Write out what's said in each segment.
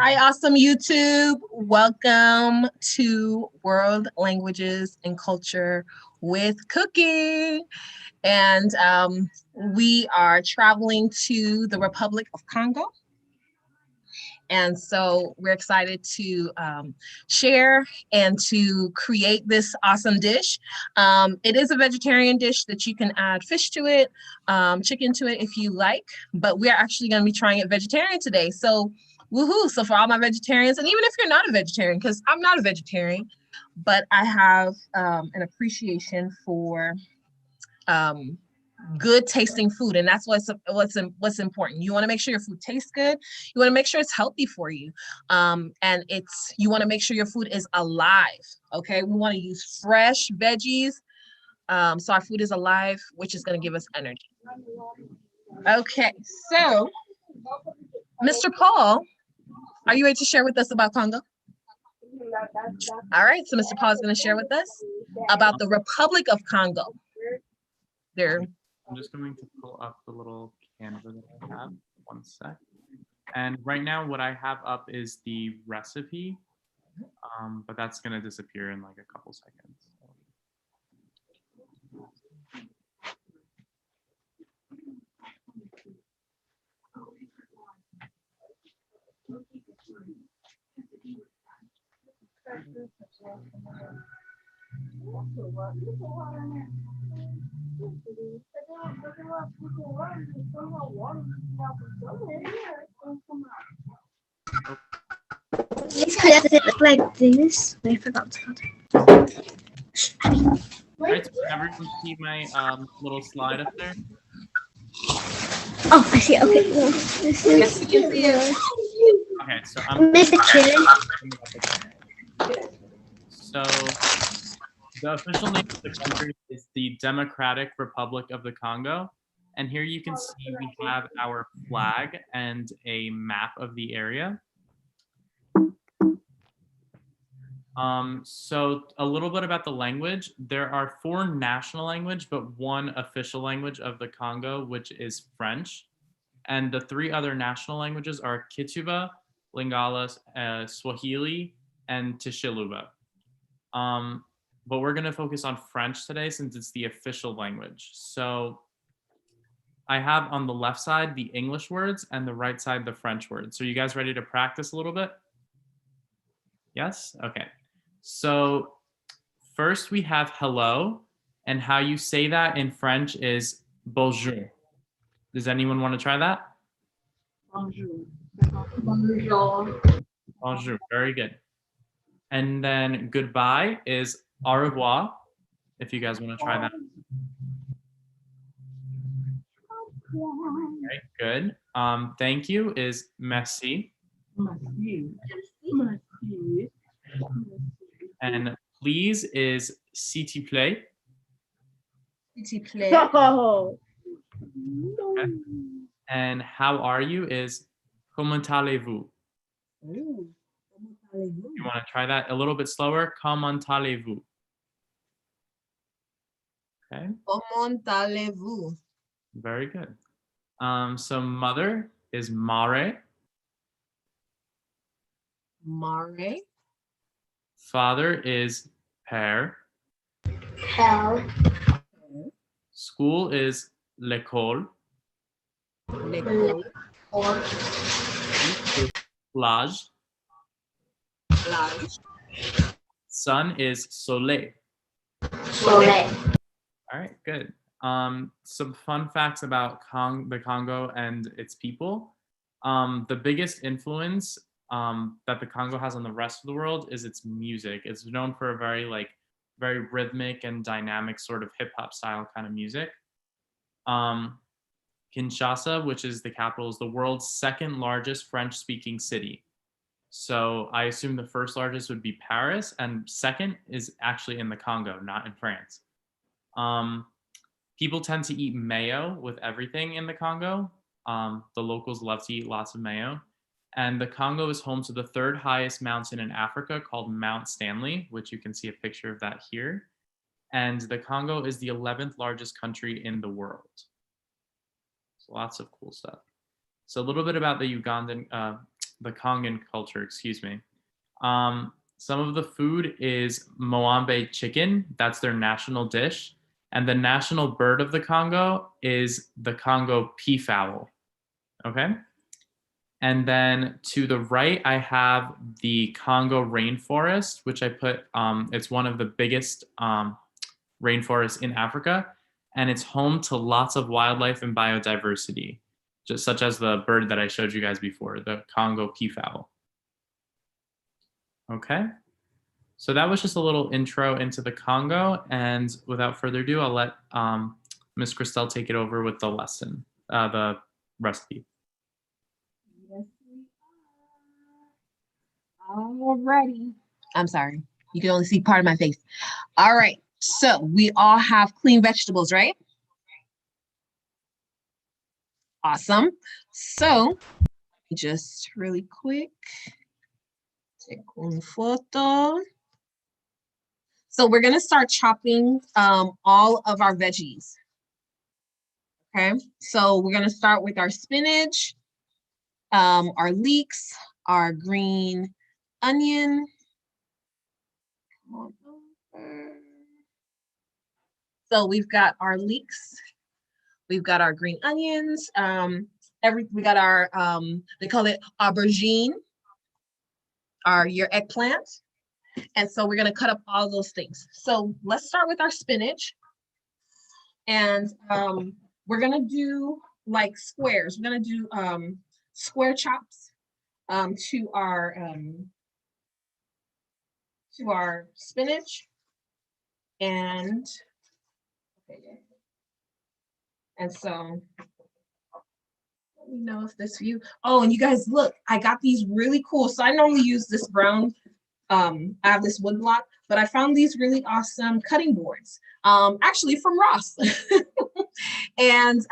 Hi, awesome YouTube. Welcome to World Languages and Culture with Cooking. And we are traveling to the Republic of Congo. And so we're excited to share and to create this awesome dish. It is a vegetarian dish that you can add fish to it, chicken to it if you like, but we're actually going to be trying it vegetarian today. So woohoo. So for all my vegetarians, and even if you're not a vegetarian, because I'm not a vegetarian, but I have an appreciation for good tasting food, and that's what's important. You want to make sure your food tastes good. You want to make sure it's healthy for you, and you want to make sure your food is alive. Okay, we want to use fresh veggies, so our food is alive, which is going to give us energy. Okay, so Mr. Paul, are you ready to share with us about Congo? All right, so Mr. Paul is going to share with us about the Republic of Congo. I'm just going to pull up the little Canva that I have. One sec. And right now what I have up is the recipe, but that's going to disappear in like a couple seconds. Does it look like this? I forgot to cut it. Right, so everyone see my little slide up there? Oh, I see. Okay. Well, this is Yes, we can see it. Okay, so I'm Mr. Chicken. So the official name of the country is the Democratic Republic of the Congo. And here you can see we have our flag and a map of the area. So a little bit about the language. There are 4 national language, but 1 official language of the Congo, which is French. And the 3 other national languages are Kituba, Lingala, Swahili, and Tishiluba. But we're going to focus on French today since it's the official language. So I have on the left side the English words and the right side the French words. So you guys ready to practice a little bit? Yes? Okay. So first we have hello, and how you say that in French is bonjour. Does anyone want to try that? Bonjour. Bonjour. Bonjour. Very good. And then goodbye is au revoir, if you guys want to try that. Okay, good. Thank you is merci. Merci. Merci. And please is s'il te plaît. S'il te plaît. Oh. Okay. And how are you is comment allez-vous. Ooh. You want to try that a little bit slower? Comment allez-vous. Okay. Comment allez-vous? Very good. So mother is mare. Mare. Father is père. Hell. School is l'école. L'école. Plage. Plage. Sun is soleil. Soleil. All right, good. Some fun facts about the Congo and its people. The biggest influence that the Congo has on the rest of the world is its music. It's known for a very rhythmic and dynamic sort of hip hop style kind of music. Kinshasa, which is the capital, is the world's 2nd largest French-speaking city. So I assume the first largest would be Paris, and second is actually in the Congo, not in France. People tend to eat mayo with everything in the Congo. The locals love to eat lots of mayo. And the Congo is home to the 3rd highest mountain in Africa called Mount Stanley, which you can see a picture of that here. And the Congo is the 11th largest country in the world. So lots of cool stuff. So a little bit about the Ugandan the Congan culture, excuse me. Some of the food is Moambe chicken. That's their national dish. And the national bird of the Congo is the Congo peafowl. Okay. And then to the right, I have the Congo Rainforest, which I put, it's one of the biggest rainforests in Africa. And it's home to lots of wildlife and biodiversity, just such as the bird that I showed you guys before, the Congo peafowl. Okay. So that was just a little intro into the Congo. And without further ado, I'll let Miss Christelle take it over with the lesson, the recipe. Yes, we are. Alrighty. I'm sorry. You can only see part of my face. All right. So we all have clean vegetables, right? Awesome. So just really quick. Take one photo. So we're going to start chopping all of our veggies. Okay, so we're going to start with our spinach, our leeks, our green onion. So we've got our leeks, we've got our green onions, we got our, they call it aubergine, your eggplant. And so we're going to cut up all those things. So let's start with our spinach. And we're going to do like squares. We're going to do square chops to our spinach. And so let me know if this view. Oh, and you guys look, I got these really cool. So I normally use this brown. I have this wood block, but I found these really awesome cutting boards, actually from Ross. And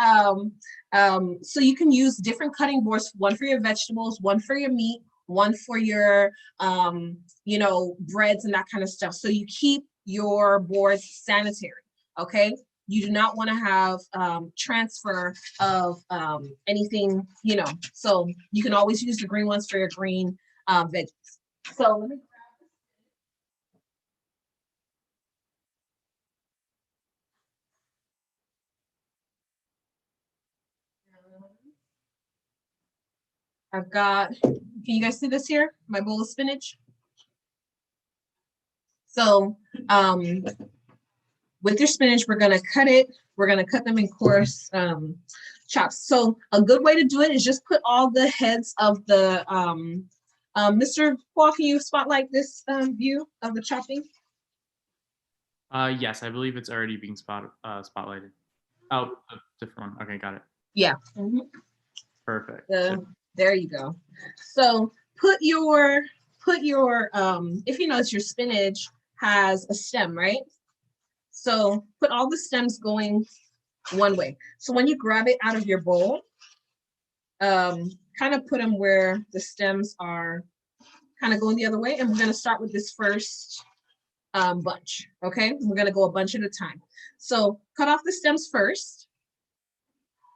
so you can use different cutting boards, one for your vegetables, one for your meat, one for your, breads and that kind of stuff. So you keep your boards sanitary, okay? You do not want to have transfer of anything, so you can always use the green ones for your green veggies. So let me I've got, can you guys see this here? My bowl of spinach. So with your spinach, we're gonna cut it. We're gonna cut them in coarse chops. So a good way to do it is just put all the heads of the, Mr. Paul, can you spotlight this view of the chopping? Yes, I believe it's already being spotlighted. Oh, a different one. Okay, got it. Yeah. Mm-hmm. Perfect. There you go. So put your, if you notice your spinach has a stem, right? So put all the stems going one way. So when you grab it out of your bowl, kind of put them where the stems are kind of going the other way. And we're going to start with this first bunch, okay? We're going to go a bunch at a time. So cut off the stems first.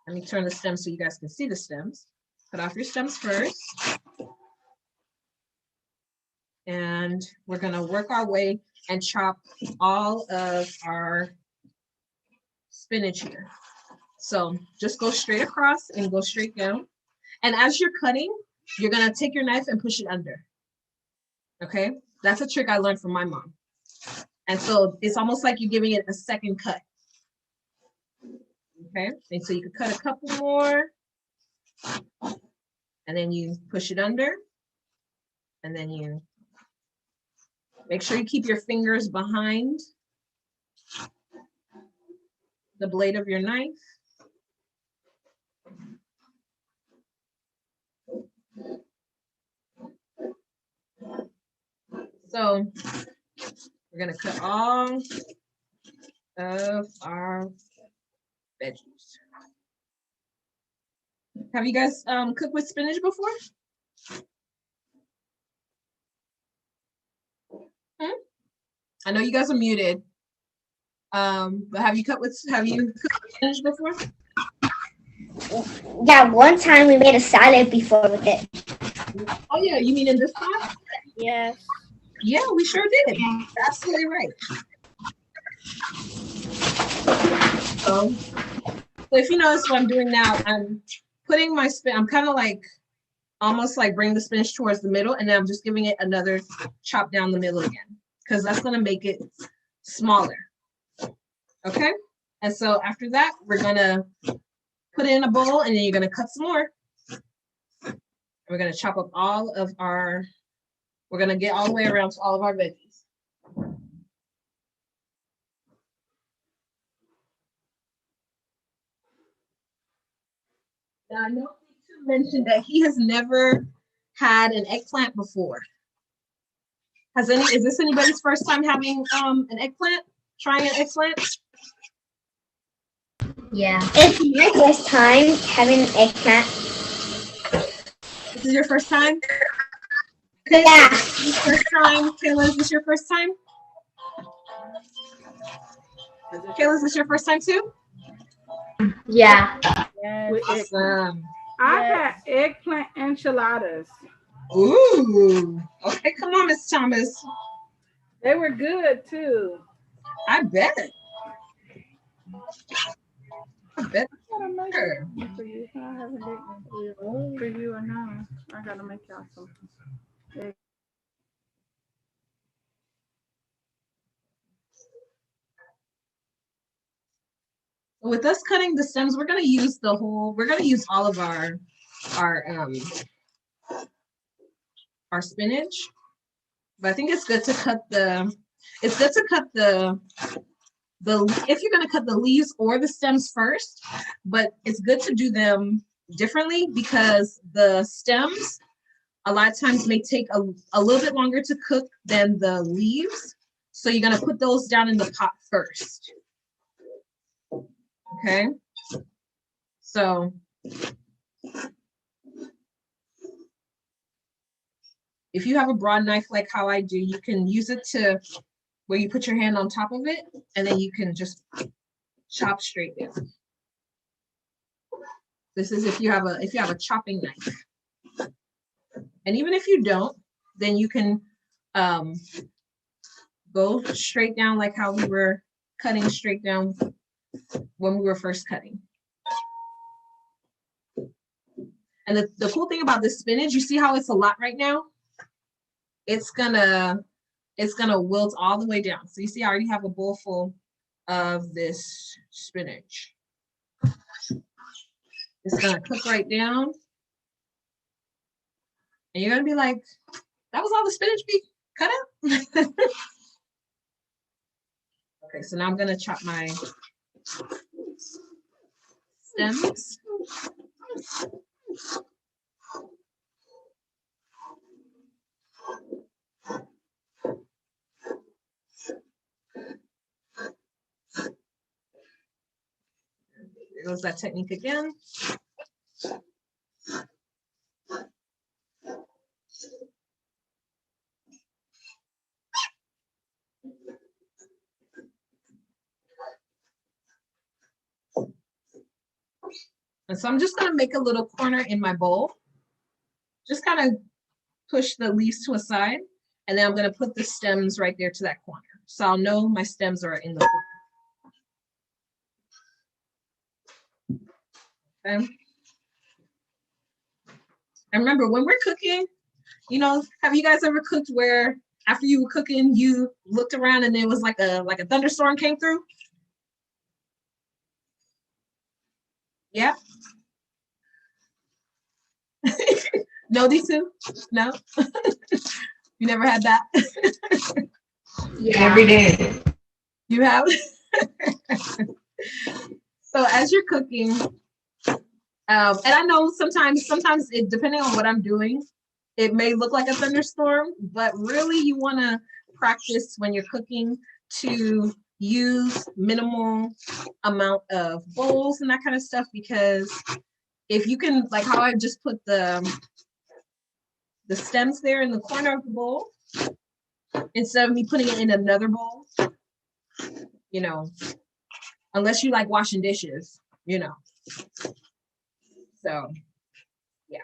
Let me turn the stems so you guys can see the stems. Cut off your stems first. And we're going to work our way and chop all of our spinach here. So just go straight across and go straight down. And as you're cutting, you're going to take your knife and push it under. Okay? That's a trick I learned from my mom. And so it's almost like you're giving it a second cut. Okay? And so you could cut a couple more. And then you push it under. And then you make sure you keep your fingers behind the blade of your knife. So we're going to cut all of our veggies. Have you guys cooked with spinach before? I know you guys are muted. But have you cooked with spinach before? Yeah, one time we made a salad before with it. Oh yeah, you mean in this class? Yes. Yeah, we sure did. Absolutely right. So if you notice what I'm doing now, I'm putting my spin, I'm kind of like almost like bring the spinach towards the middle, and then I'm just giving it another chop down the middle again, because that's going to make it smaller. Okay, and so after that, we're going to put it in a bowl, and then you're going to cut some more. We're going to chop up all of our, we're going to get all the way around to all of our veggies. Now, I know Leeks mentioned that he has never had an eggplant before. Is this anybody's first time having an eggplant? Trying an eggplant? Yeah. It's my first time having an eggplant. This is your first time? Yeah. First time. Kayla, is this your first time? Kayla, is this your first time too? Yeah. With Awesome. I've had eggplant enchiladas. Ooh. Okay, come on, Miss Thomas. They were good too. I bet. I bet. I gotta make Sure. something for you. I haven't eaten for you or not. I gotta make y'all something. With us cutting the stems, we're gonna use all of our spinach. But I think it's good to cut the if you're gonna cut the leaves or the stems first, but it's good to do them differently because the stems a lot of times may take a little bit longer to cook than the leaves. So you're gonna put those down in the pot first. Okay. So if you have a broad knife like how I do, you can use it to where you put your hand on top of it, and then you can just chop straight down. This is if you have a chopping knife. And even if you don't, then you can go straight down like how we were cutting straight down when we were first cutting. And the cool thing about this spinach, you see how it's a lot right now? It's gonna wilt all the way down. So you see I already have a bowl full of this spinach. It's gonna cook right down. And you're gonna be like, that was all the spinach we cut out? Okay, so now I'm gonna chop my stems. There goes that technique again. And so I'm just gonna make a little corner in my bowl. Just kind of push the leaves to a side, and then I'm gonna put the stems right there to that corner. So I'll know my stems are in the corner. Okay. And remember, when we're cooking, have you guys ever cooked where after you were cooking, you looked around and there was like a thunderstorm came through? Yeah. No, these two? No? You never had that? Yeah. Every day. You have? So as you're cooking, and I know sometimes it depending on what I'm doing, it may look like a thunderstorm, but really you want to practice when you're cooking to use minimal amount of bowls and that kind of stuff, because if you can, like how I just put the stems there in the corner of the bowl, instead of me putting it in another bowl, unless you like washing dishes, So, yeah.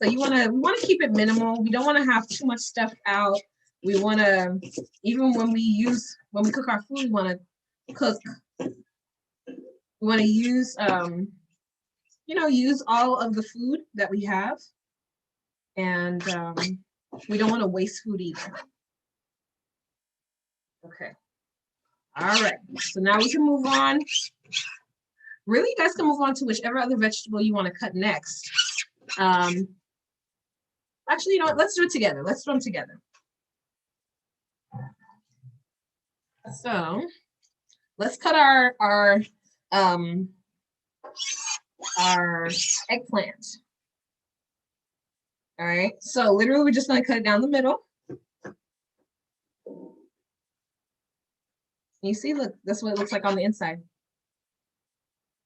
So we want to keep it minimal. We don't want to have too much stuff out. We want to, even when we cook our food, we want to cook. We want to use, use all of the food that we have, and we don't want to waste food either. Okay. All right. So now we can move on. Really, you guys can move on to whichever other vegetable you want to cut next. Actually, you know what? Let's do it together. Let's do them together. So let's cut our eggplant. All right. So literally, we're just going to cut it down the middle. You see, look, that's what it looks like on the inside.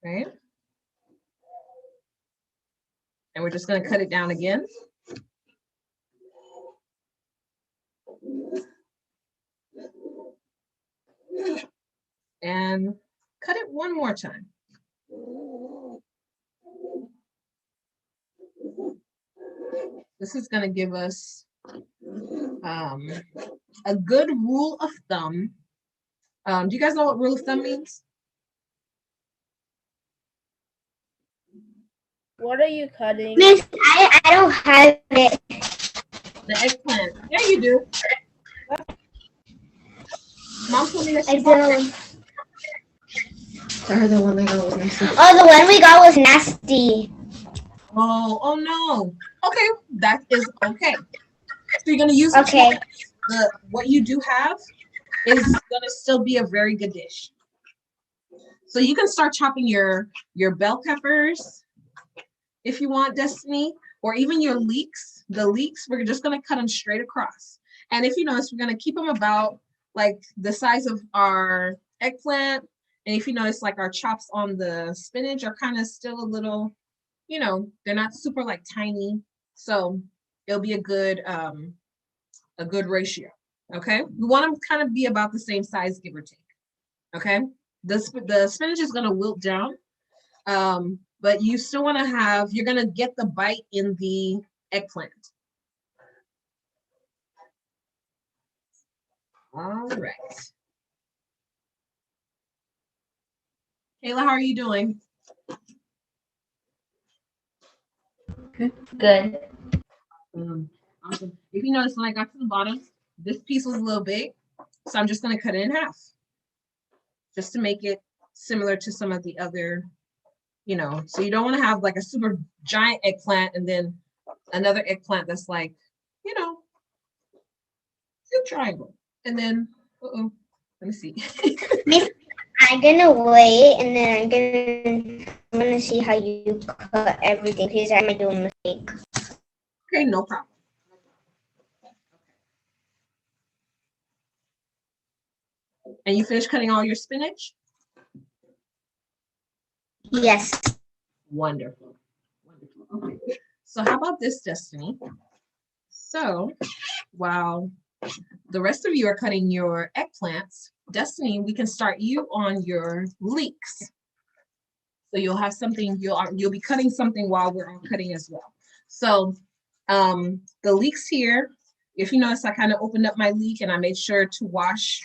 Right? And we're just going to cut it down again. And cut it one more time. This is going to give us a good rule of thumb. Do you guys know what rule of thumb means? What are you cutting? Miss, I don't have it. The eggplant. Yeah, you do. Mom told me that I she bought it. don't. Or the one they got was nasty. Oh, the one we got was nasty. Oh no. Okay, that is okay. So you're gonna use Okay. what you do have is gonna still be a very good dish. So you can start chopping your bell peppers if you want, Destiny, or even your leeks. The leeks, we're just gonna cut them straight across. And if you notice, we're gonna keep them about like the size of our eggplant. And if you notice, like our chops on the spinach are kind of still a little, they're not super like tiny. So it'll be a good ratio. Okay. We want them kind of be about the same size, give or take. Okay. The spinach is gonna wilt down. But you still want to you're gonna get the bite in the eggplant. All right. Kayla, how are you doing? Good. Awesome. If you notice, when I got to the bottom, this piece was a little big, so I'm just gonna cut it in half, just to make it similar to some of the other, so you don't want to have like a super giant eggplant and then another eggplant that's like, a triangle. And then, let me see. Miss, I'm gonna wait and then I'm gonna see how you cut everything because I might do a mistake. Okay, no problem. And you finished cutting all your spinach? Yes. Wonderful. Okay. So how about this, Destiny? So while the rest of you are cutting your eggplants, Destiny, we can start you on your leeks. So you'll have something, you'll be cutting something while we're all cutting as well. So the leeks here, if you notice, I kind of opened up my leek and I made sure to wash.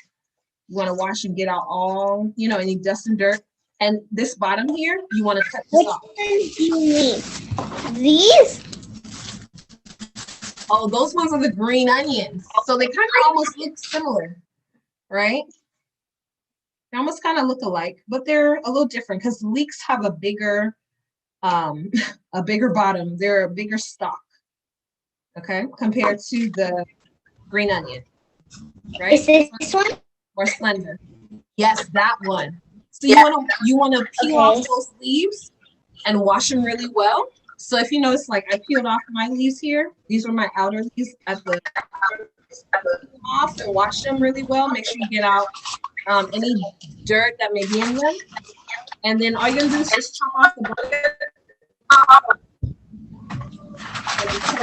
You want to wash and get out all, any dust and dirt. And this bottom here, you want to cut this off. Which ones do you need? These? Oh, those ones are the green onions. So they kind of almost look similar, right? They almost kind of look alike, but they're a little different because leeks have a bigger bottom. They're a bigger stalk, okay, compared to the green onion, right? Is this one? More slender. Yes, that one. So you wanna peel off those leaves and wash them really well. So if you notice, like I peeled off my leaves here. These were my outer leaves at the off and wash them really well. Make sure you get out any dirt that may be in them. And then all you're gonna do is just chop off the bottom.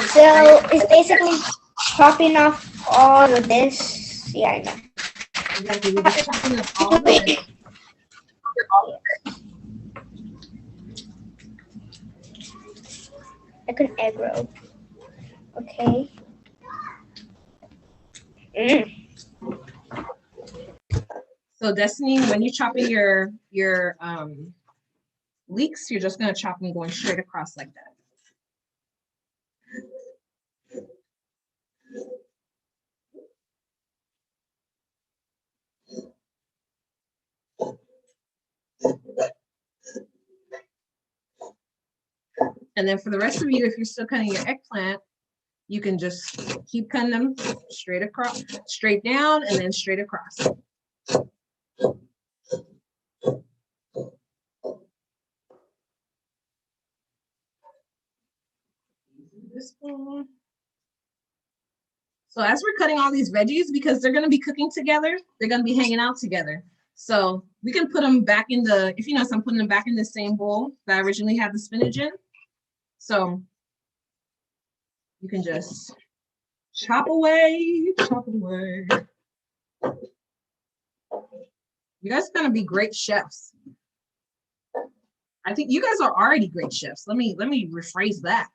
So it's basically chopping off all of this. Yeah, I know. Exactly. We're just chopping up all of it. Like an egg roll. Okay. Mm. So Destiny, when you're chopping your leeks, you're just gonna chop them going straight across like that. And then for the rest of you, if you're still cutting your eggplant, you can just keep cutting them straight across, straight down, and then straight across. This one. So as we're cutting all these veggies, because they're going to be cooking together, they're going to be hanging out together. So we can put them back in the, if you notice, I'm putting them back in the same bowl that I originally had the spinach in. So you can just chop away, chop away. You guys are going to be great chefs. I think you guys are already great chefs. Let me rephrase that.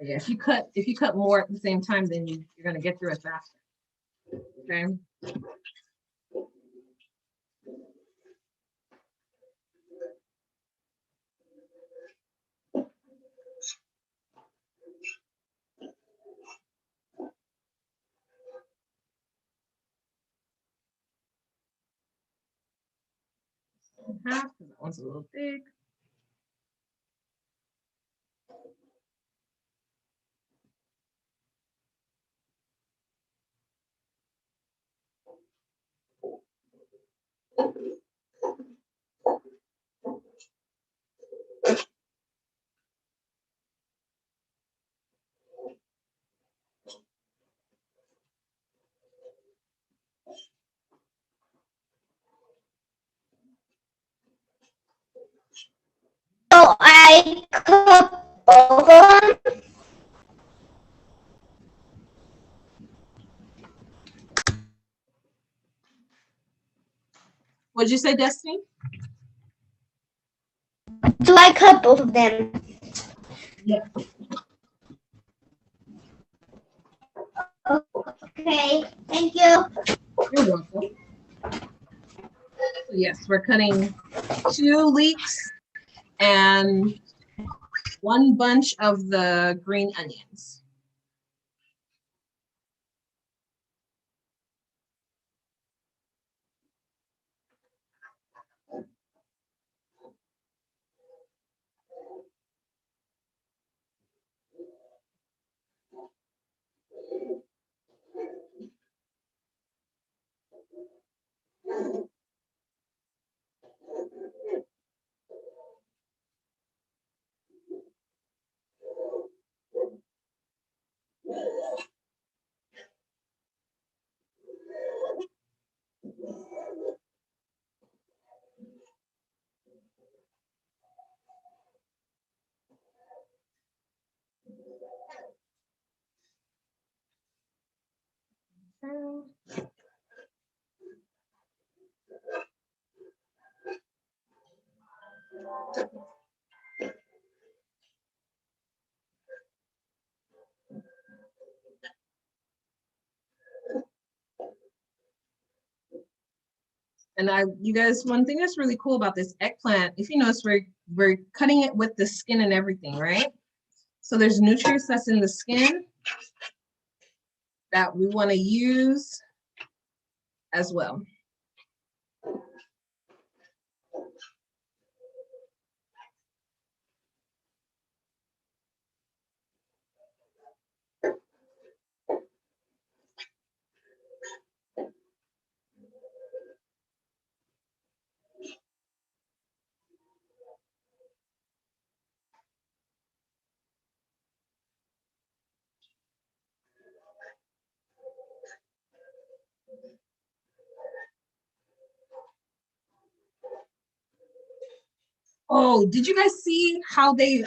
Yeah, if you cut more at the same time, then you're gonna get through it faster. Okay. Half because that one's a little big. So I cut both of them. What'd you say, Destiny? Do I cut both of them? Yeah. Okay. Thank you. You're welcome. So yes, we're cutting 2 leeks and 1 bunch of the green onions. And you guys, one thing that's really cool about this eggplant, if you notice, we're cutting it with the skin and everything, right? So there's nutrients that's in the skin that we want to use as well. Oh, did you guys see how they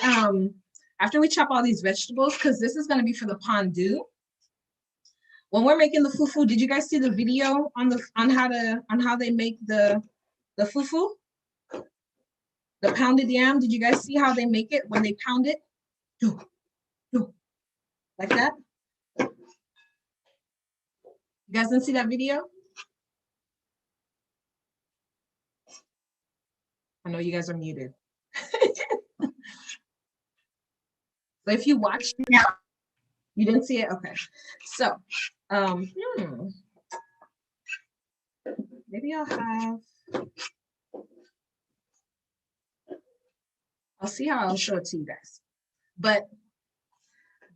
after we chop all these vegetables, because this is going to be for the pondu. When we're making the fufu, did you guys see the video on how they make the fufu? The pounded yam. Did you guys see how they make it when they pound it? Like that? You guys didn't see that video? I know you guys are muted. So if you watched, No. you didn't see it? Okay. So, maybe I'll see how I'll show it to you guys. But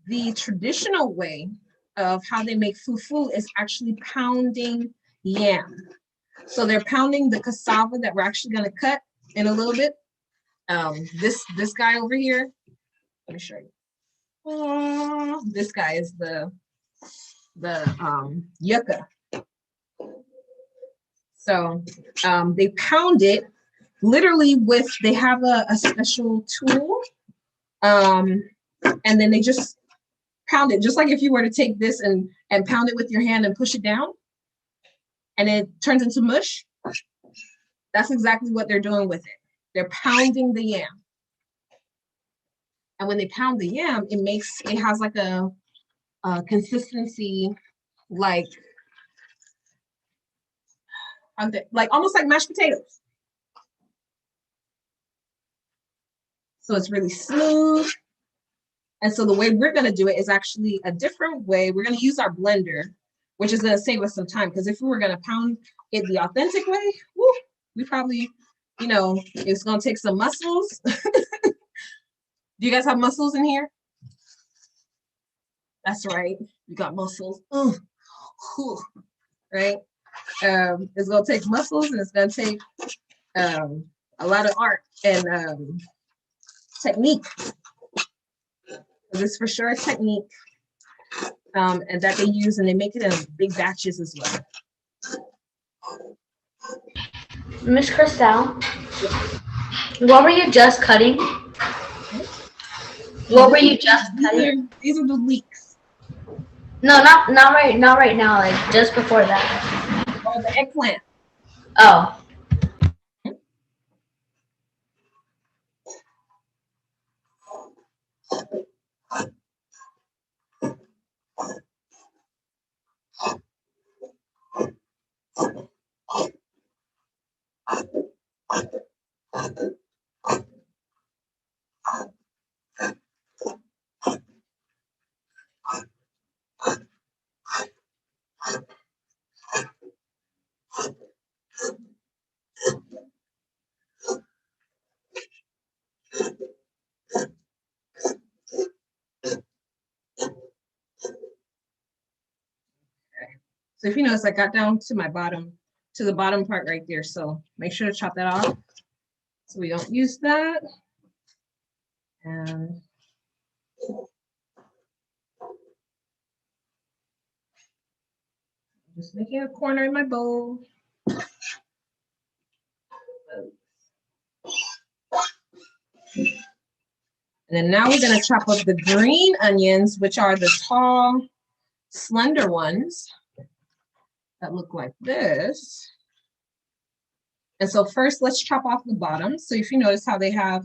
the traditional way of how they make fufu is actually pounding yam. So they're pounding the cassava that we're actually going to cut in a little bit. This guy over here, let me show you. This guy is the yucca. So they pound it literally with, they have a special tool, and then they just pound it, just like if you were to take this and pound it with your hand and push it down, and it turns into mush. That's exactly what they're doing with it. They're pounding the yam. And when they pound the yam, it has like a consistency like almost like mashed potatoes. So it's really smooth. And so the way we're going to do it is actually a different way. We're going to use our blender, which is going to save us some time, because if we were going to pound it the authentic way, we probably, it's going to take some muscles. Do you guys have muscles in here? That's right. You got muscles. Right? It's going to take muscles, and it's going to take a lot of art and technique. This is for sure a technique, and that they use, and they make it in big batches as well. Miss Christelle, what were you just cutting? What were you just cutting? These are the leeks. No, not right now. Like just before that. Oh, the eggplant. Oh. So if you notice, I got down to the bottom part right there. So make sure to chop that off so we don't use that. And just making a corner in my bowl. And then now we're going to chop up the green onions, which are the tall, slender ones that look like this. And so first, let's chop off the bottom. So if you notice how they have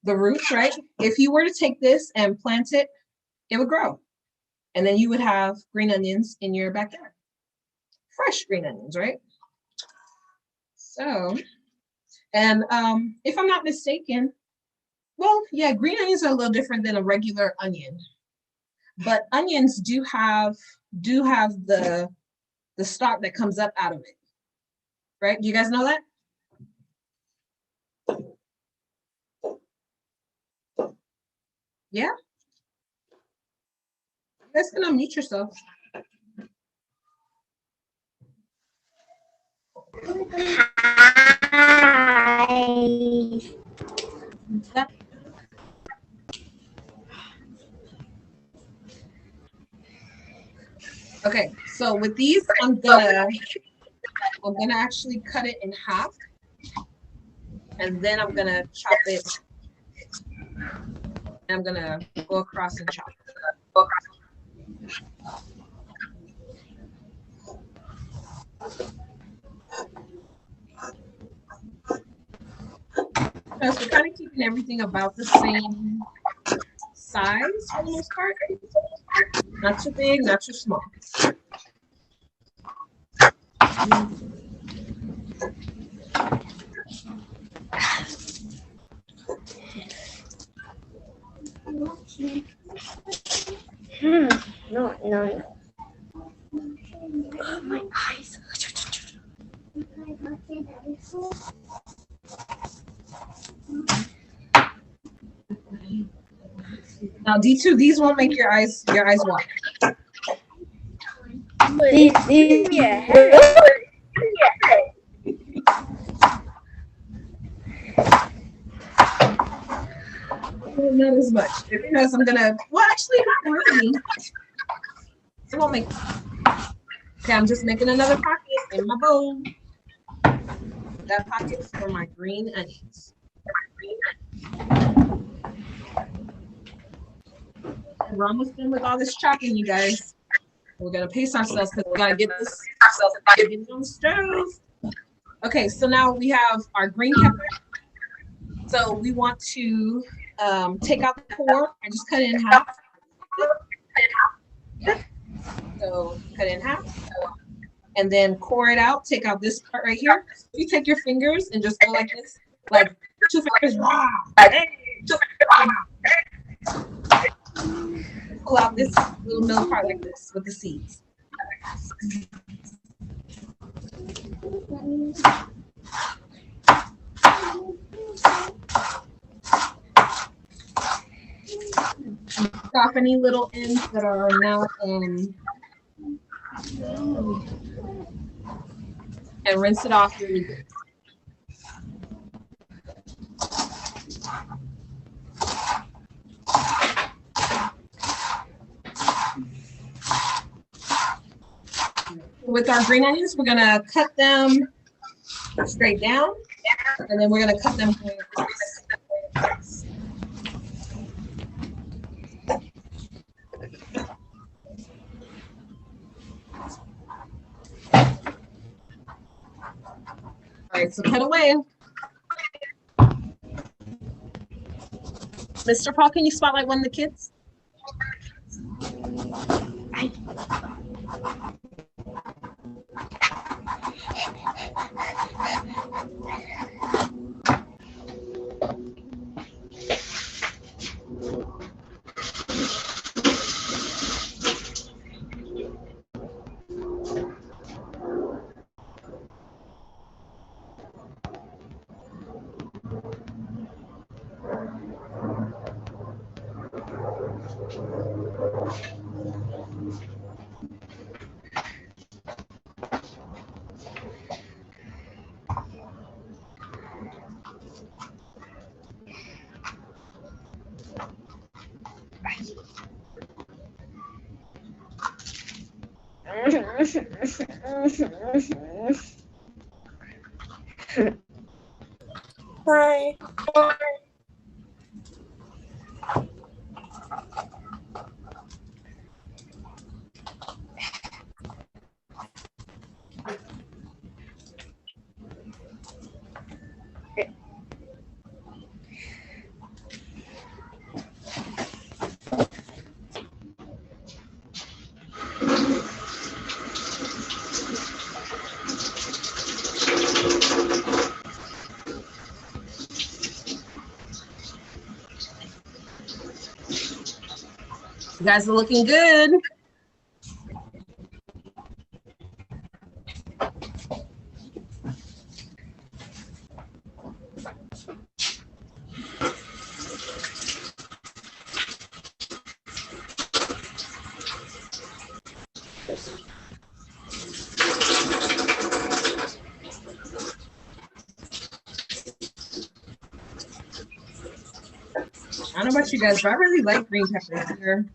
the roots, right? If you were to take this and plant it, it would grow. And then you would have green onions in your backyard. Fresh green onions, right? So, and if I'm not mistaken, well, yeah, green onions are a little different than a regular onion. But onions do have the stalk that comes up out of it, right? Do you guys know that? Yeah? You guys can unmute yourself. Hi. Okay, so with these, I'm gonna actually cut it in half. And then I'm gonna chop it. And I'm gonna go across and chop. So we're kind of keeping everything about the same size for the most part. Not too big, not too small. No. Oh, my eyes. Now D2, these won't make your eyes water. Not as much because I'm gonna. Well, actually, not really. It won't make. Okay, I'm just making another pocket in my bowl. That pocket's for my green onions. We're almost done with all this chopping, you guys. We're gonna pace ourselves because we gotta get this on the stove. Okay, so now we have our green pepper. So we want to take out the core. I just cut it in half. So cut it in half. And then core it out. Take out this part right here. You take your fingers and just go like this, like 2 fingers. Pull out this little middle part like this with the seeds. Off any little ends that are now and rinse it off really good. With our green onions, we're gonna cut them straight down, and then we're gonna cut them going across. All right, so cut away. Mr. Paul, can you spotlight one of the kids? Hi. You guys are looking good. I don't know about you guys, but I really like green peppers. They're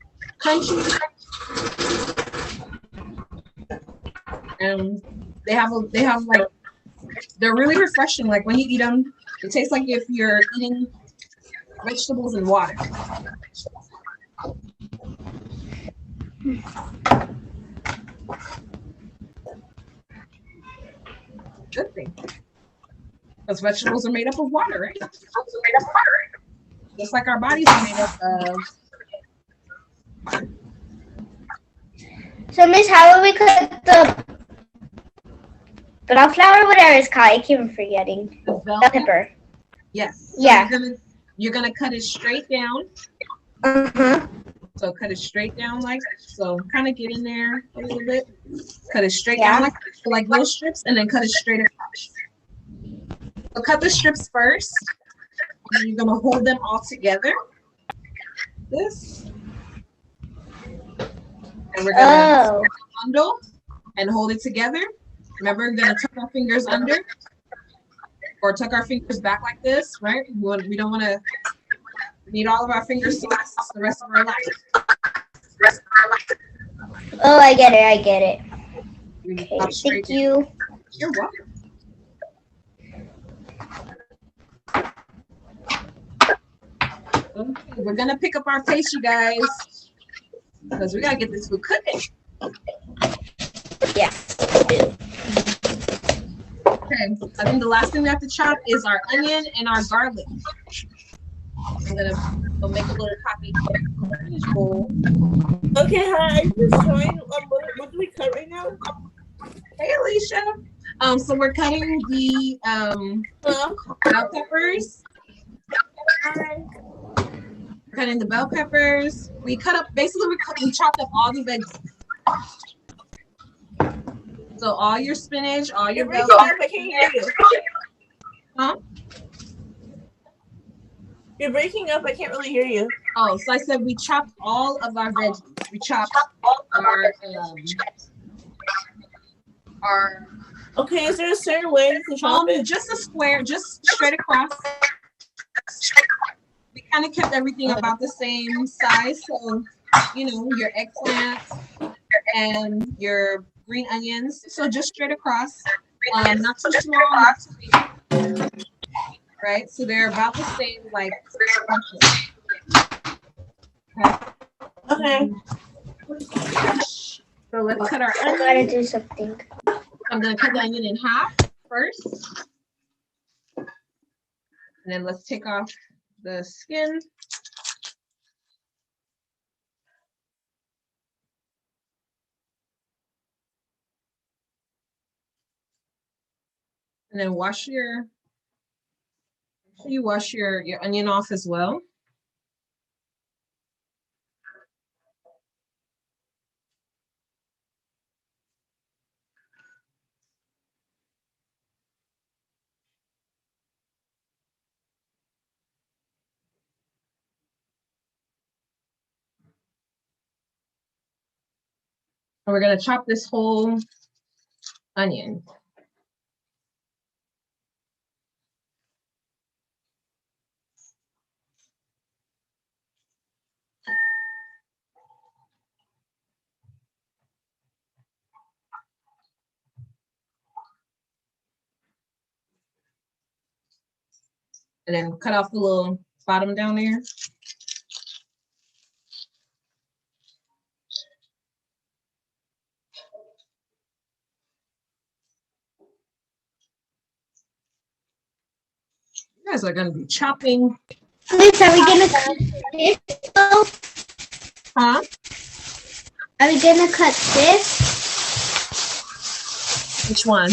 crunchy. And they have like, they're really refreshing. Like when you eat them, It tastes like if you're eating vegetables and water. Good thing. Because vegetables are made up of water, right? Just like our bodies are made up of. So, Miss, how will we cut the bell flower? Whatever it's called, I keep forgetting. The bell Pepper. Yes. So Yeah. You're gonna cut it straight down. So cut it straight down like so. Kind of get in there a little bit. Cut it straight down like little strips, and then cut it straight across. So cut the strips first. And you're gonna hold them all together. This. And we're gonna bundle and hold it together. Remember, we're gonna tuck our fingers under or tuck our fingers back like this, right? We don't want to need all of our fingers to last the rest of our life. Oh, I get it. Okay, Thank you. You're welcome. Okay, we're gonna pick up our pace, you guys, because we gotta get this food cooking. Yeah. Okay, I think the last thing we have to chop is our onion and our garlic. I'm gonna make a little copy bowl. Okay, hi. I'm just showing what do we cut right now? Hey, Alicia. So we're cutting the bell peppers. We're cutting the bell peppers. We cut up basically we chopped up all the veggies. So all your spinach, all your bell peppers. I can't hear you. Huh? You're breaking up. I can't really hear you. Oh, so I said we chopped all of our veggies. We chopped our Okay, is there a certain way to chop it? just a square, just straight across. We kind of kept everything about the same size. So, you know, your eggplant and your green onions. So just straight across. Not too small, not too big. Right? So they're about the same, like. Okay. So let's cut our I onion. gotta do something. I'm gonna cut the onion in half first. And then let's take off the skin. And then wash your onion off as well. And we're gonna chop this whole onion. And then cut off the little bottom down there. You guys are gonna be chopping. Miss, are we gonna cut this though? Huh? Are we gonna cut this? Which one?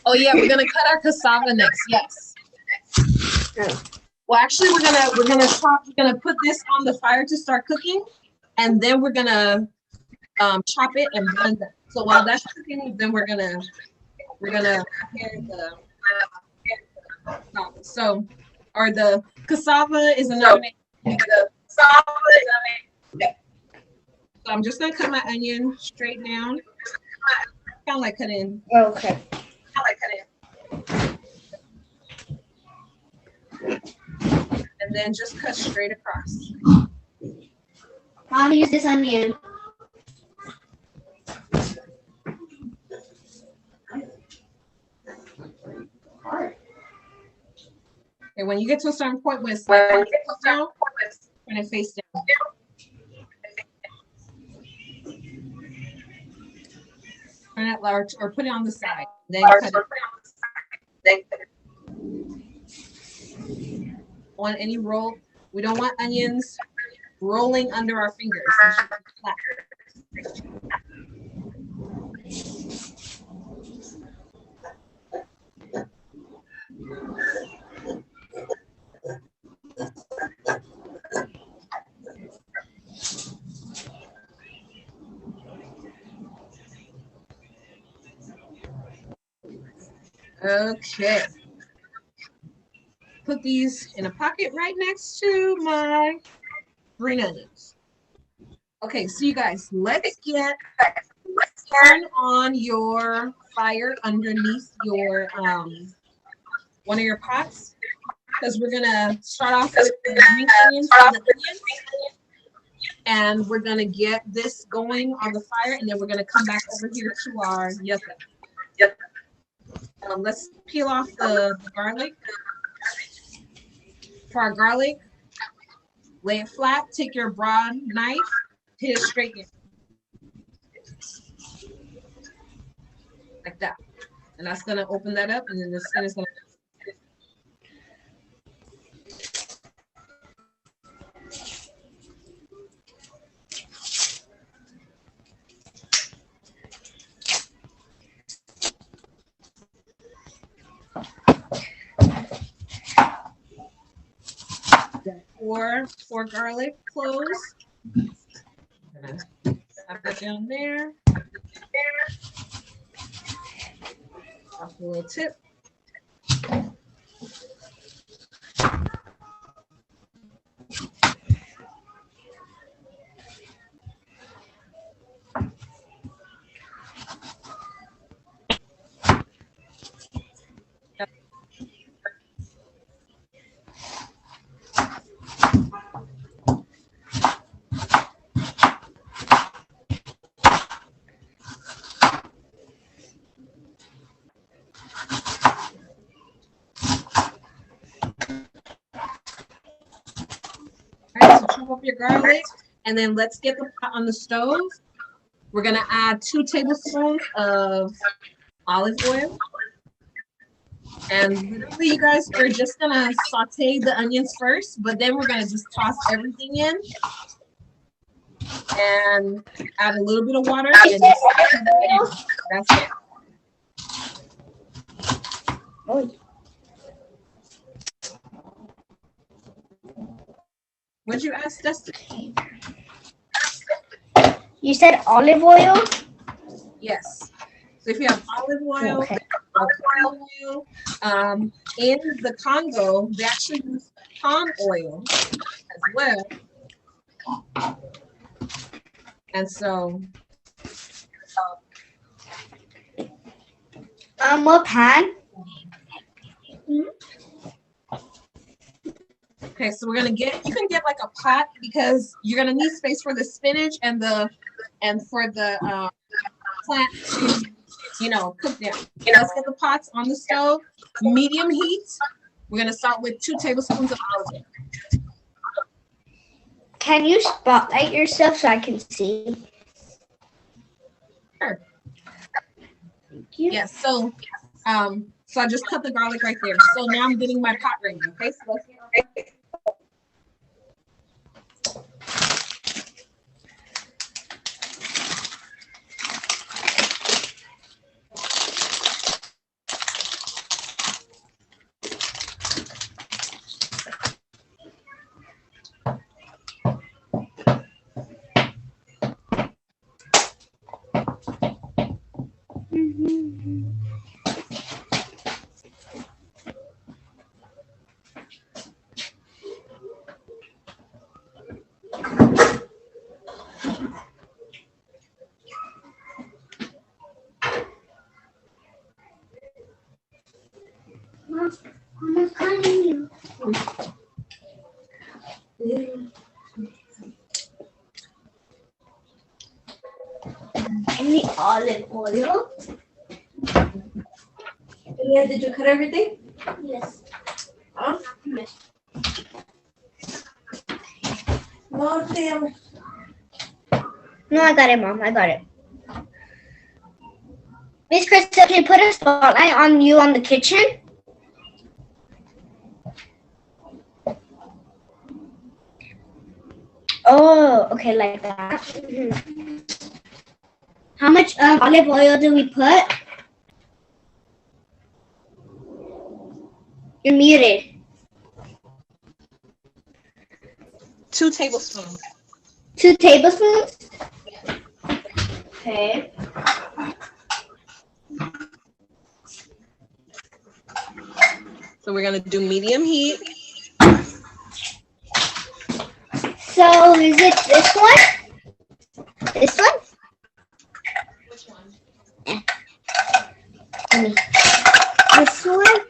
Oh yeah, we're gonna cut our cassava next. Yes. Oh. Well, actually, we're gonna put this on the fire to start cooking, and then we're gonna chop it and blend it. So while that's cooking, then we're gonna prepare the so or the cassava is another name. So I'm just gonna cut my onion straight down, kind of like cutting. Okay. And then just cut straight across. Mom, use this onion. Okay, when you get to a certain point where it's like down, turn it face down. Turn it large or put it on the side. Then cut it. On any roll, we don't want onions rolling under our fingers. They should be flat. Okay. Put these in a pocket right next to my green onions. Okay, so you guys, let's turn on your fire underneath your one of your pots, because we're gonna start off with the green onions and the onions, and we're gonna get this going on the fire, and then we're gonna come back over here to our yucca. Let's peel off the garlic. For our garlic, lay it flat, take your broad knife, hit it straight in. Like that. And that's gonna open that up, and then the skin is gonna. Four garlic cloves. Put that down there. Off a little tip. All right, so chop up your garlic, and then let's get the pot on the stove. We're gonna add 2 tablespoons of olive oil. And literally, you guys, we're just gonna saute the onions first, but then we're gonna just toss everything in and add a little bit of water. And that's it. Oh. What'd you ask, Dustin? You said olive oil? Yes. So if you have olive oil, Okay. In the Congo, they actually use palm oil as well. And so, What pan? okay, so we're gonna get, you can get like a pot, because you're gonna need space for the spinach and for the plant to, cook down. Let's get the pots on the stove, medium heat. We're gonna start with 2 tablespoons of olive oil. Can you spotlight yourself so I can see? Sure. Thank you. Yes, so I just cut the garlic right there. So now I'm getting my pot ready, okay? So let's get ready. I'm calling you. And the olive oil. Yeah, did you cut everything? Yes. Huh? No, Tim. No, I got it, Mom. I got it. Miss Krista, can you put a spotlight on you on the kitchen? Oh, okay, like that. How much olive oil do we put? You're muted. 2 tablespoons. 2 tablespoons? Okay. So we're gonna do medium heat. So is it this one? This one? Which one? This one?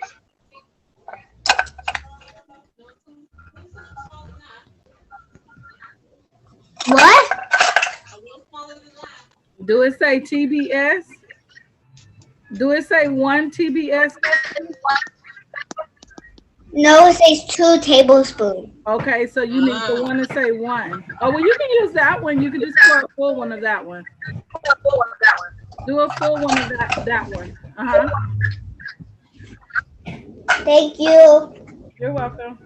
What? Do it say TBS? Do it say 1 TBS? No, it says 2 tablespoons. Okay, so you need the one to say 1. Oh, well, you can use that one. You can just pour a full one of that one. Do a full one of that one. Uh-huh. Thank you. You're welcome.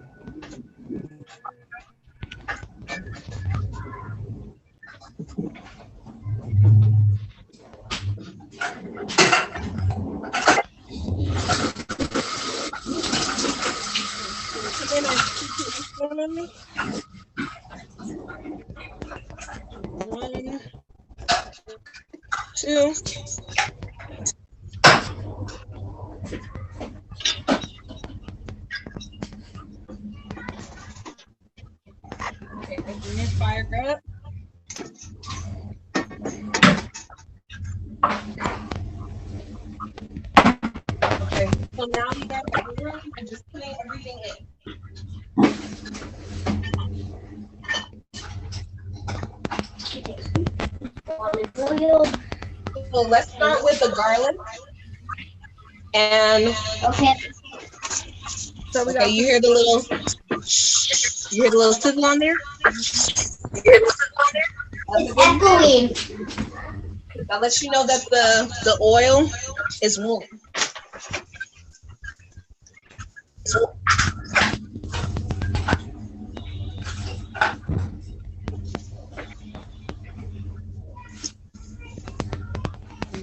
One, 2. Okay, bring your fire up. Okay, so now you got the room and just putting everything in. So let's start with the garlic. And Okay. So we okay, got you hear the little sizzle on there? Echoing. That lets you know that the oil is warm.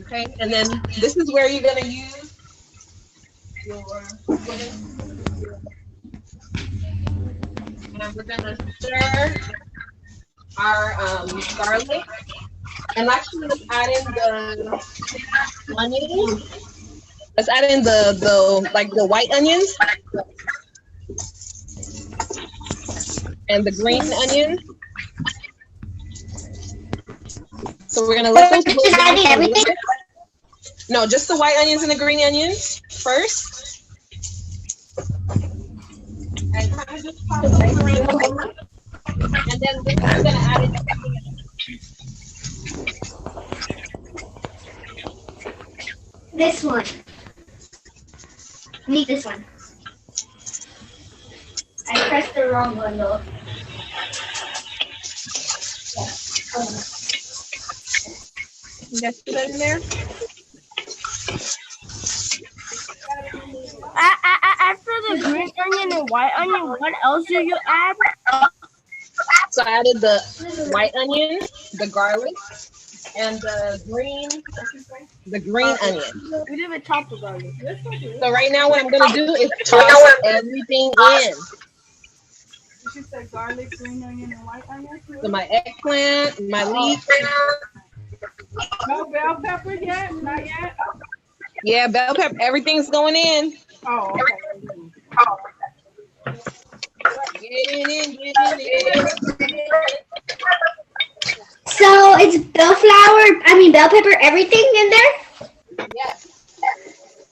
Okay, and then this is where you're gonna use your and we're gonna stir our garlic. And actually, let's add in the onions. Let's add in the white onions and the green onions. So we're gonna let them cook down for a little bit. No, just the white onions and the green onions first. And kind of just pop those around. And then we're gonna add in everything else. This one. Need this one. I pressed the wrong one though. Just put that in there. After the green onion and white onion, what else do you add? So I added the white onion, the garlic, and the green onion. We didn't even chop the garlic. So right now what I'm gonna do is toss everything in. She said garlic, green onion, and white onion. So my eggplant, my leeks. No bell pepper yet? Not yet? Yeah, bell pepper, everything's going in. Oh, okay. Get it in. So it's bell pepper, everything in there? Yes.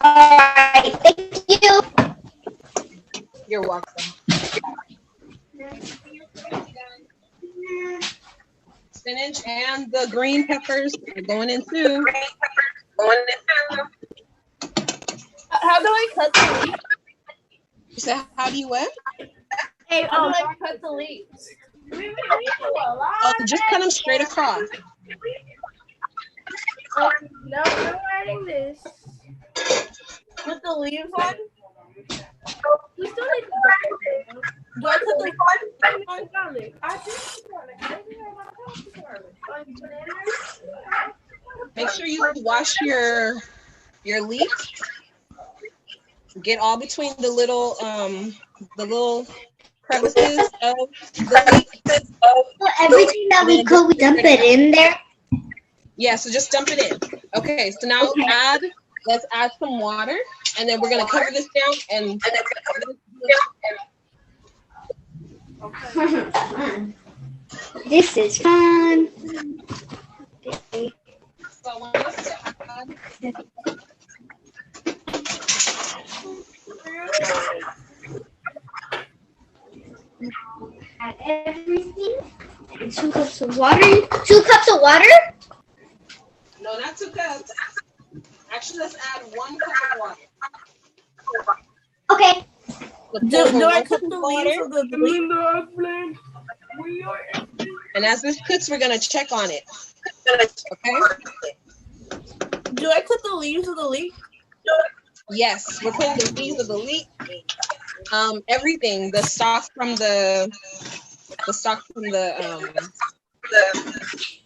Alright, thank you. You're welcome. Spinach and the green peppers are going in too. How do I cut the leek? You said, how do you what? Hey, How do I cut the leaves? we do a lot. Oh, just cut them straight across. No, I'm writing this. Put the leaves on? We still need to Do I put the leaves on? garlic. I think garlic. I think I want to put garlic. Oh, you put it in Make sure you wash your leeks. Get all between the little crevices of the leek. So everything that we cook, we dump it in there. Yeah, so just dump it in. Okay, so now let's add some water, and then we're gonna cover this down and This is fun. so when let's add Add everything. And 2 cups of water. 2 cups of water? no, not 2 cups. Actually, let's add 1 cup of water. Okay. Do I cut the leaves of the leek? And as this cooks, we're gonna check on it. Okay? Do I cut the leaves of the leek? Yes, we're putting the leaves of the leek. Everything, the stalk from the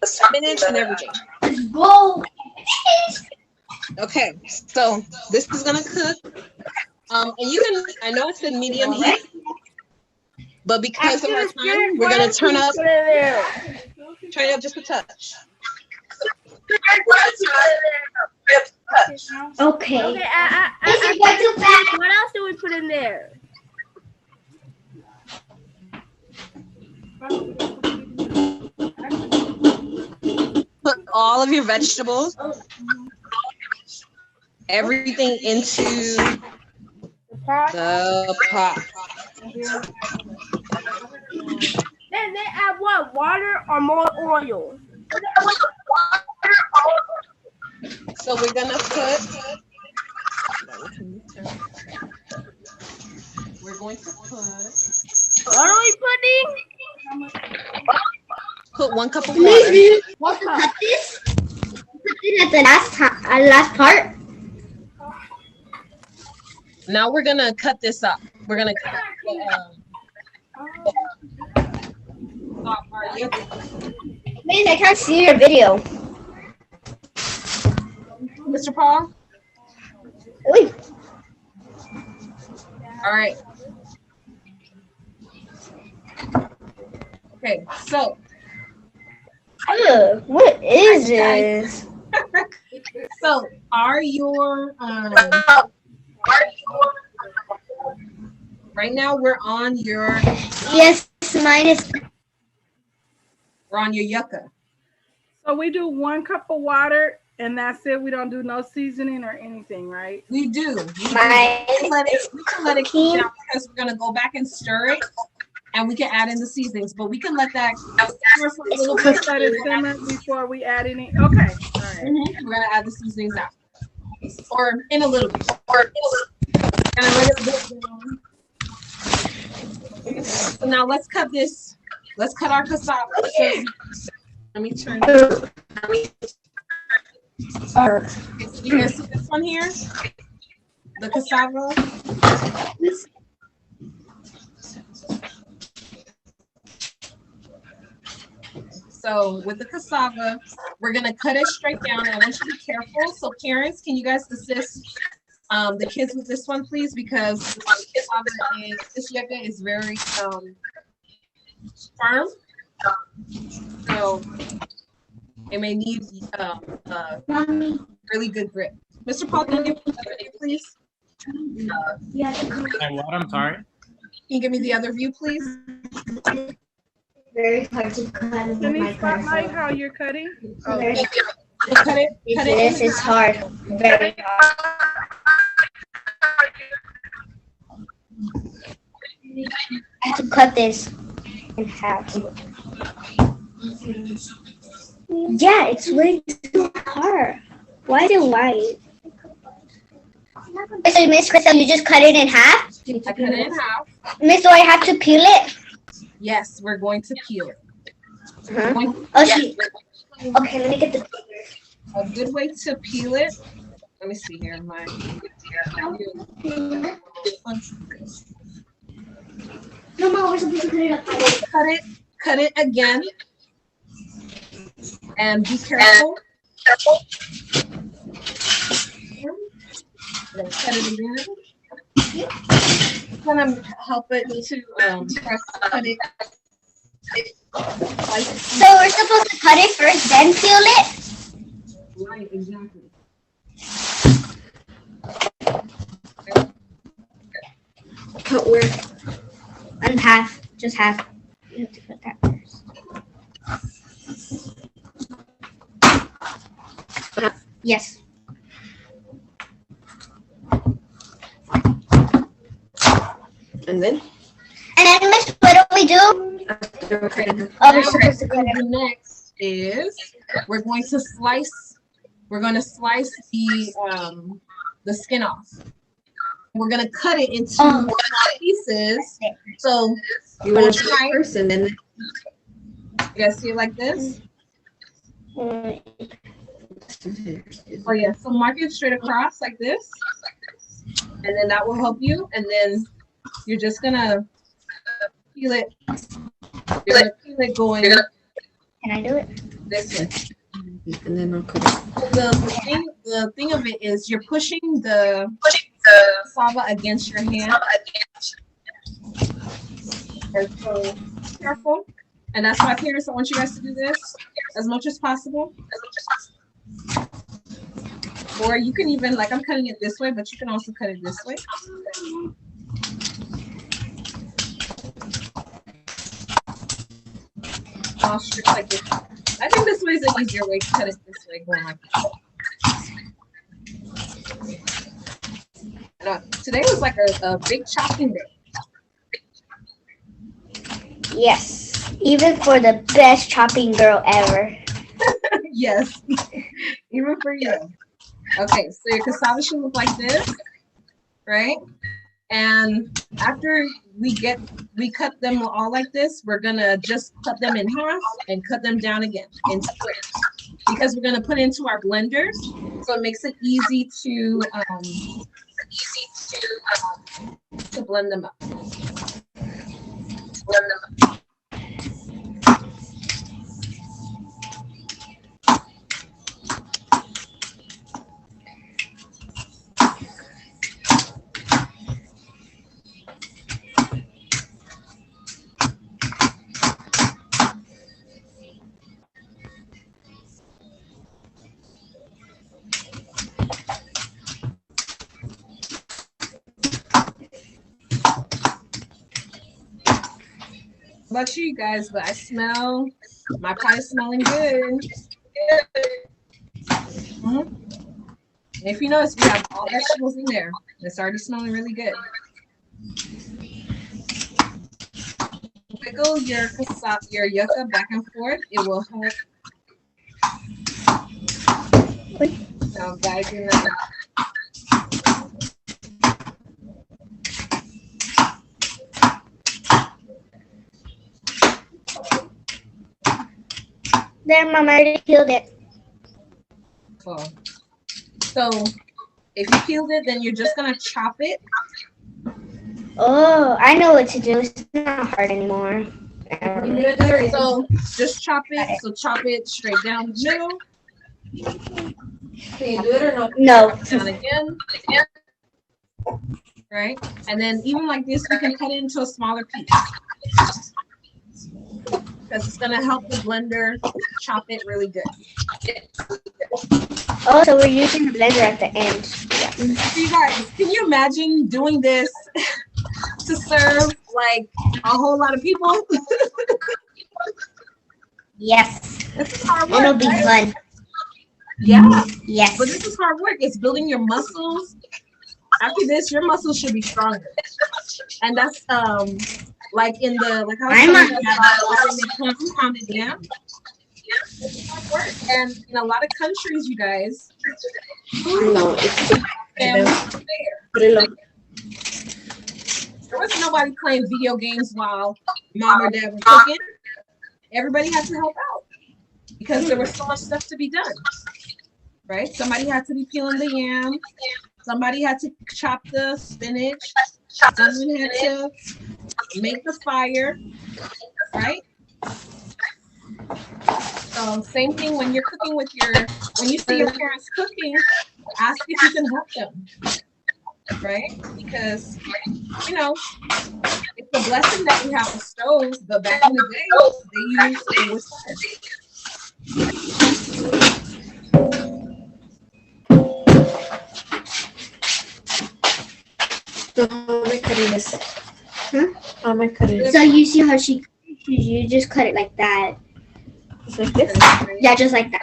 spinach and everything. Whoa. Okay, so this is gonna cook. And you can, I know it's in medium heat, but because of our time, we're gonna turn up just a touch. Okay. Okay, This is way too fast. what else do we put in there? Put all of your vegetables, everything into the pot. Then they add what? Water or more oil? So we're gonna put. We're going to What are we putting? put 1 cup of water. What cup? Cut this. Put it at the last part. Now we're gonna cut this up. We're gonna cut. Man, I can't see your video. Mr. Paul. Wait. All right. Okay, so What is this? so are your right now we're on your Yes, mine is. yucca. So we do 1 cup of water and that's it. We don't do no seasoning or anything, right? We do. Mine We can let it cook down because we're gonna go back and stir it, and we can add in the seasonings. But we can let that simmer for a little bit. Just let it simmer before we add any. Okay. All right. We're gonna add the seasonings out, or in a little bit. And then let it boil down. So now let's cut this. Let's cut our cassava. So, let me turn. You guys see this one here? The cassava. So with the cassava, we're gonna cut it straight down. I want you to be careful. So parents, can you guys assist the kids with this one, please? Because this yucca is very firm. So it may need really good grip. Mr. Paul, can you give me the other view, please? What? I'm sorry. Can you give me the other view, please? Very hard to cut. Can you spotlight how you're cutting? Oh, cut it. This is hard. Very hard. I have to cut this in half. Yeah, it's way too hard. Why is it white? So Miss Crystal, you just cut it in half? I cut it in half. Miss, do I have to peel it? Yes, we're going to peel it. Oh, she. Okay, let me get the. A good way to peel it. Let me see here. No, Mom, we're supposed to cut it up. Cut it again. And be careful. Then cut it again. I'm gonna help it to press cut it. So we're supposed to cut it first, then peel it? Right, exactly. Cut where? And half, just half. You have to cut that first. Yes. And then? And then, Miss, what do we do? Oh, we're supposed to cut it. Next is we're going to slice. We're going to slice the skin off. We're going to cut it into small pieces. So You want to try first and then. You guys see it like this? Oh yeah. So mark it straight across like this, and then that will help you. And then you're just gonna peel it. You're gonna peel it going. Can I do it? This way. And then I'll cut it. The thing of it is you're pushing the cassava against your hand. So careful. And that's why, parents, I want you guys to do this as much as possible. Or you can even, like I'm cutting it this way, but you can also cut it this way. All straight like this. I think this way is an easier way to cut it this way, going like this. Today was like a big chopping day. Yes. Even for the best chopping girl ever. Yes. Even for you. Okay, so your cassava should look like this, right? And after we cut them all like this, we're gonna just cut them in half and cut them down again in squares because we're gonna put it into our blender, so it makes it easy to blend them up. How about you guys? But I smell my pie is smelling good. If you notice, we have all vegetables in there. It's already smelling really good. Wiggle your yucca back and forth. It will help. Now, guys, you know. There, Mom, I already peeled it. Cool. So if you peeled it, then you're just gonna chop it. Oh, I know what to do. It's not hard anymore. So just chop it. So chop it straight down the middle. Can you do it or no? No. Down again. Right? And then even like this, we can cut it into a smaller piece. Because it's going to help the blender chop it really good. Oh, so we're using the blender at the end. Yeah. So you guys, can you imagine doing this to serve like a whole lot of people? Yes. This is hard work. It'll be fun. Yeah. Yes. But this is hard work. It's building your muscles. After this, your muscles should be stronger. And that's like in the like how it's pounded down. It's hard work. And in a lot of countries, you guys, No, it's fair. put it low. There was nobody playing video games while mom or dad were cooking. Everybody had to help out because there was so much stuff to be done, right? Somebody had to be peeling the yam. Somebody had to chop the spinach. Someone had to make the fire, right? So same thing when you're cooking with when you see your parents cooking, ask if you can help them, right? Because, you know, it's a blessing that we have the stoves, but back in the day, they used wood fire. So how am I cutting this? Huh? How am I cutting this? So you see how you just cut it like that. Just like this? Yeah, just like that.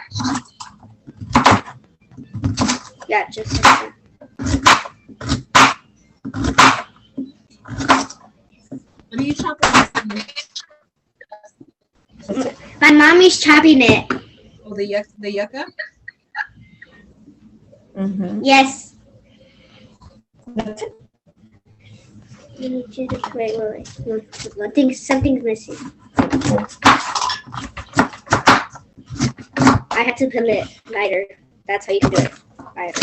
Yeah, just like that. What are you chopping? My mommy's chopping it. Oh, the yucca? Mm-hmm. Yes. That's it. You need to just wait. I think something's missing. I had to peel it lighter. That's how you can do it. Lighter.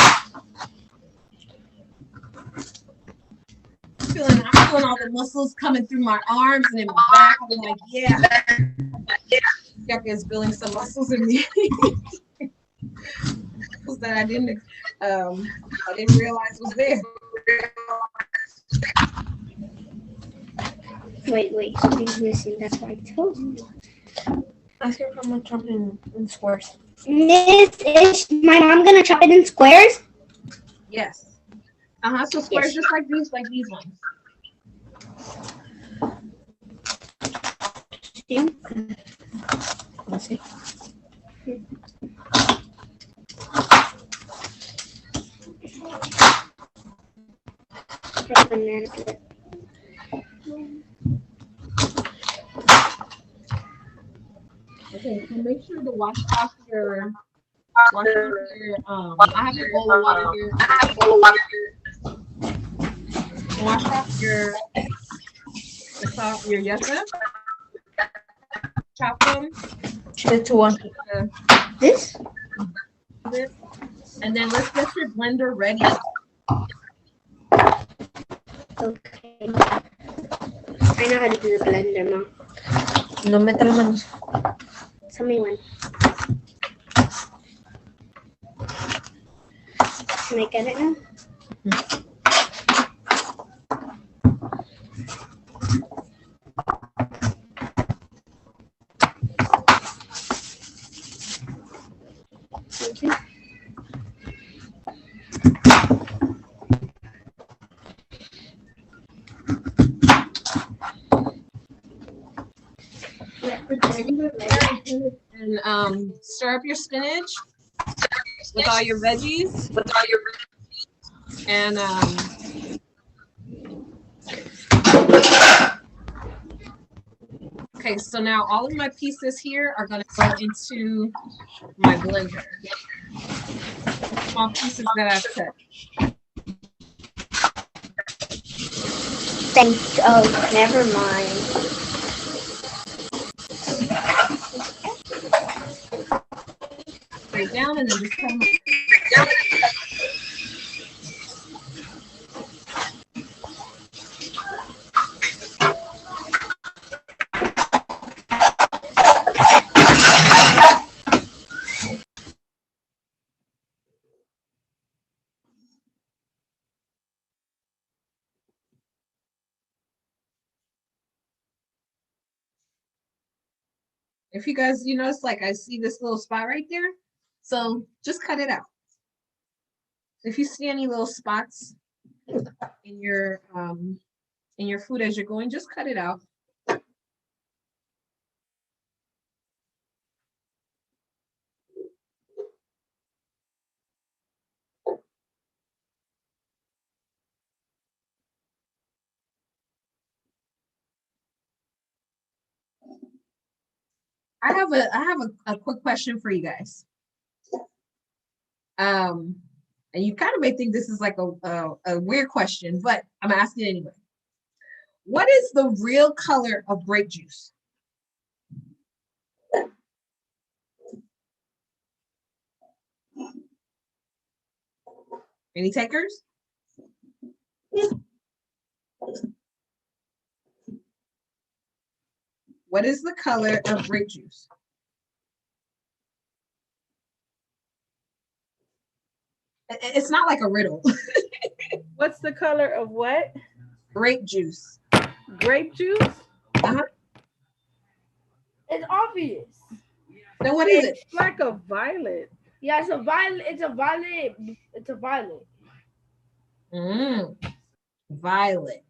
I'm feeling all the muscles coming through my arms and in my back. I'm like, yeah. Yucca is building some muscles in me. Muscles that I didn't realize was there. Wait, something's missing. That's why I told you. Ask her if I'm chopping in squares. Is my mom gonna chop it in squares? Yes. So squares just like these ones. Yeah. Let's see. Banana split. Okay, so make sure to wash off your I have a bowl of water here. Wash off your yucca. Chop them. Split to one. This? And then let's get your blender ready. Okay. I know how to do the blender, Mom. No meta las manos. Tell me when. Can I get it now? Mm-hmm. Okay. And stir up your spinach with all your veggies. And okay, so now all of my pieces here are going to go into my blender. Small pieces that I've cut. Oh, never mind. Put it down and then just cut them. If you guys, you notice, like I see this little spot right there, so just cut it out. If you see any little spots in your food as you're going, just cut it out. I have a quick question for you guys. And you kind of may think this is like a weird question, but I'm asking it anyway. What is the real color of grape juice? Any takers? What is the color of grape juice? It's not like a riddle. What's the color of what? Grape juice. Grape juice? It's obvious. Then what is it? It's like a violet. Yeah, it's a violet. It's a violet. It's a violet. Violet.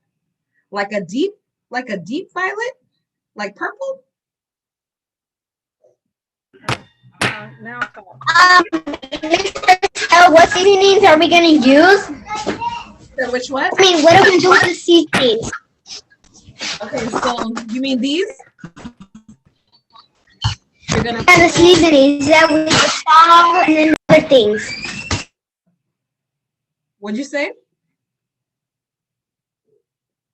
Like a deep violet? Like purple? Now talk. Mr. What seasonings are we gonna use? So which one? I mean, what are we gonna do with the seasonings? Okay, so you mean these? You're gonna And the seasonings that we saw and then other things. What'd you say?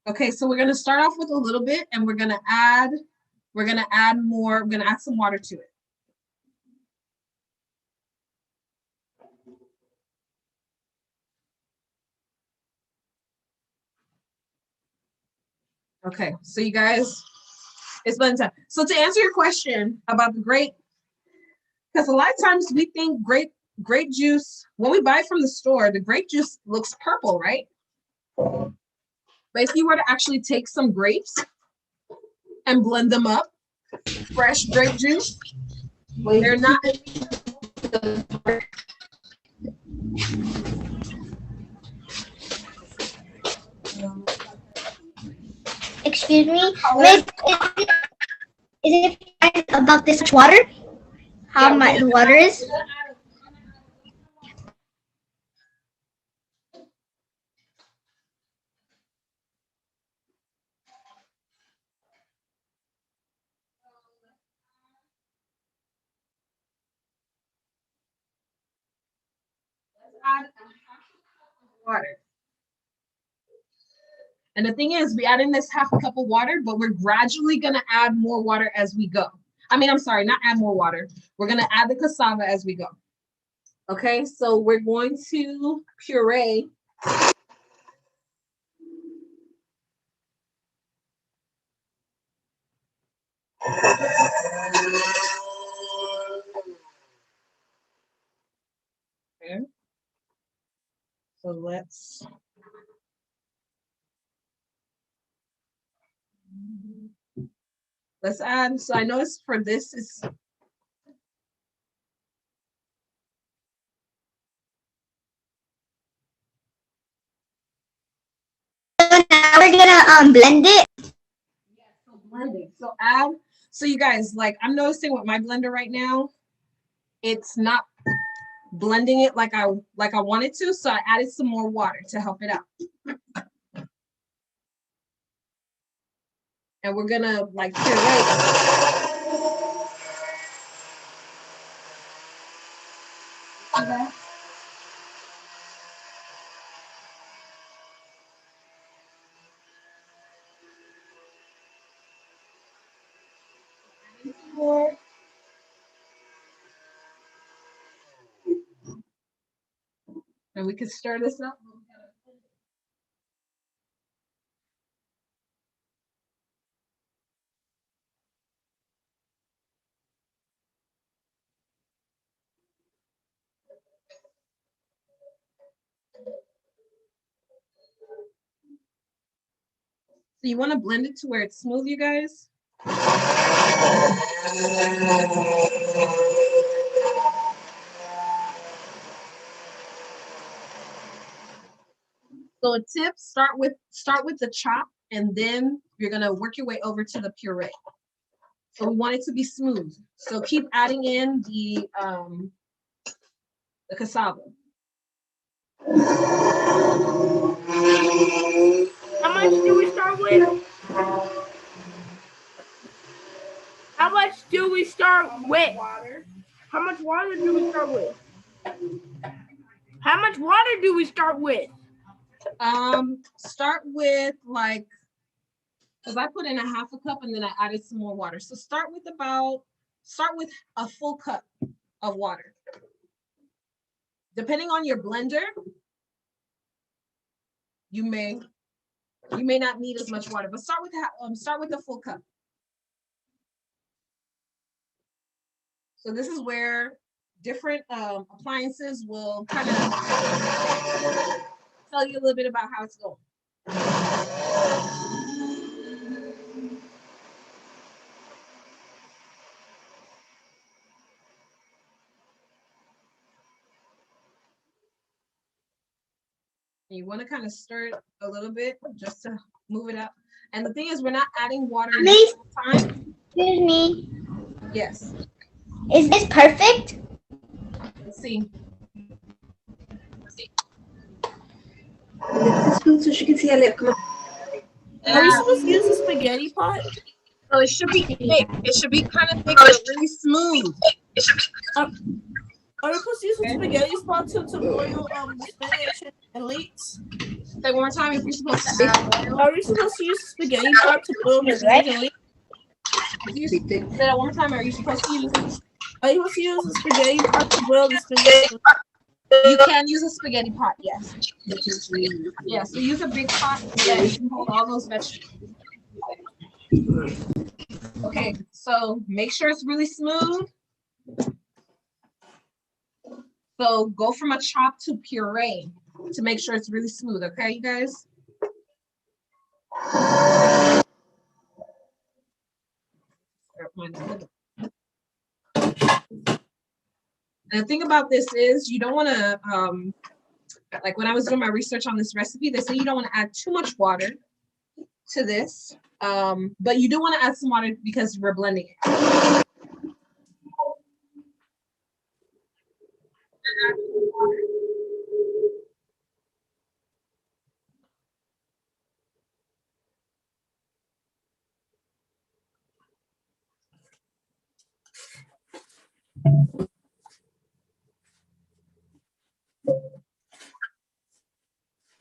Okay, so we're gonna start off with a little bit and we're gonna add more, we're gonna add some water to it. Okay, so you guys, it's been time. So to answer your question about the grape, because a lot of times we think grape juice, when we buy it from the store, the grape juice looks purple, right? But if you were to actually take some grapes and blend them up, fresh grape juice, they're not. Excuse me, Miss, is it about this much water? How much the water is? Add a half a cup of water. And the thing is, we add in this half a cup of water, but we're gradually gonna add more water as we go. I'm sorry, not add more water. We're gonna add the cassava as we go. Okay, so we're going to puree. Okay. So let's add, so I noticed for this is So now we're gonna blend it. so blending. So you guys, like I'm noticing with my blender right now, it's not blending it like I wanted to, so I added some more water to help it out. And we're gonna like puree. More. And we can stir this up. So you want to blend it to where it's smooth, you guys. So a tip, start with the chop, and then you're gonna work your way over to the puree. So we want it to be smooth. So keep adding in the cassava. How much do we start with? How much do we start with? How much water do we start with? How much water do we start with? Start with like Because I put in a half a cup and then I added some more water. So start with a full cup of water. Depending on your blender, you may not need as much water, but start with the full cup. So this is where different appliances will kind of tell you a little bit about how it's going. You want to kind of stir it a little bit just to move it up. And the thing is, we're not adding water all the time. Excuse me. Yes. Is this perfect? Let's see. So she can see a lip. Come on. Are we supposed to use a spaghetti pot? So it should be thick. It should be kind of thick, but really smooth. Are we supposed to use a spaghetti pot to boil spinach and leeks? Say one more time if you're supposed to add oil. Are we supposed to use a spaghetti pot to boil spinach and leeks? Say that one more time. Are you supposed to use? Are you supposed to use a spaghetti pot to boil the spinach? You can use a spaghetti pot, yes. Yeah, so use a big pot that you can hold all those vegetables. Okay, so make sure it's really smooth. So go from a chop to puree to make sure it's really smooth, okay, you guys? And the thing about this is you don't want to, like when I was doing my research on this recipe, they say you don't want to add too much water to this, but you do want to add some water because we're blending it.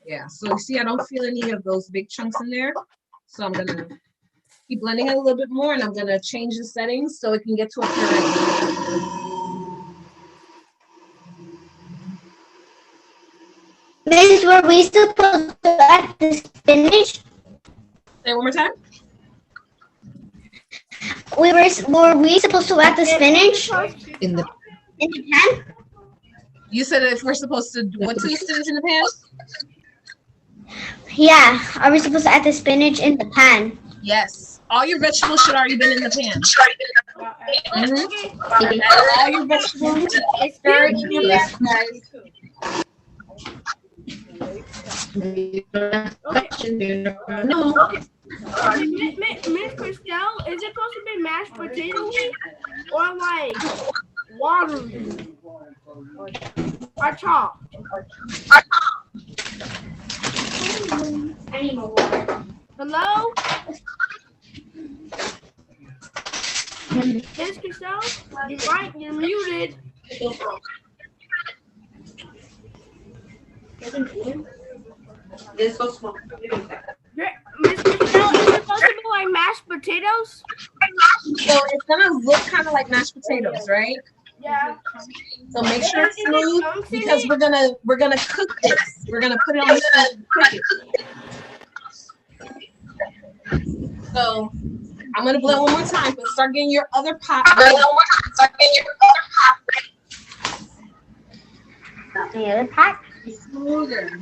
Yeah, so you see, I don't feel any of those big chunks in there. So I'm gonna keep blending it a little bit more and I'm gonna change the settings so it can get to a puree. Miss, were we supposed to add the spinach? Say it one more time. Were we supposed to add the spinach In the in the pan? You said if we're supposed to what to the spinach in the pan? Yeah. Are we supposed to add the spinach in the pan? Yes. All your vegetables should already been in the pan. All your vegetables are in your pan, guys. No. Miss Christelle, is it supposed to be mashed potatoes or like water or chopped? Hello? Miss Christelle, you're right, you're muted. It's so small. Miss Christelle, is it supposed to be like mashed potatoes? So it's gonna look kind of like mashed potatoes, right? Yeah. So make sure it's smooth because we're gonna cook this. We're gonna put it on the stove and cook it. So I'm gonna blend one more time, but start getting your other pot ready. The other pot? Smoother.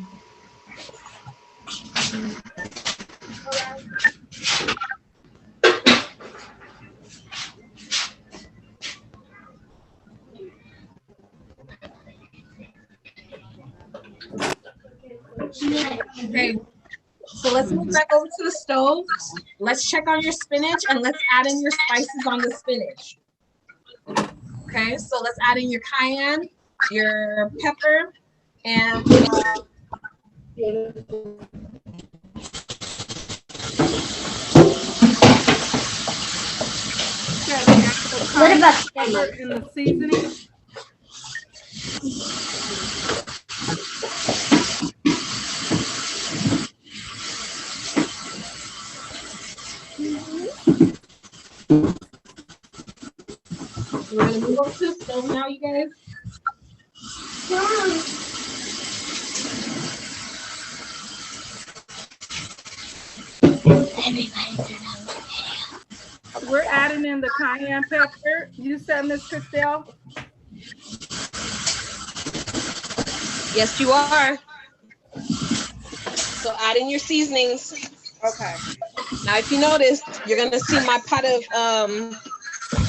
Okay, so let's move back over to the stove. Let's check on your spinach and let's add in your spices on the spinach. Okay, so let's add in your cayenne, your pepper, and What about Pepper in the seasoning? We're gonna move over to the stove now, you guys. We're adding in the cayenne pepper. You said, Miss Christelle? Yes, you are. So add in your seasonings. Okay. Now, if you notice, you're gonna see my pot of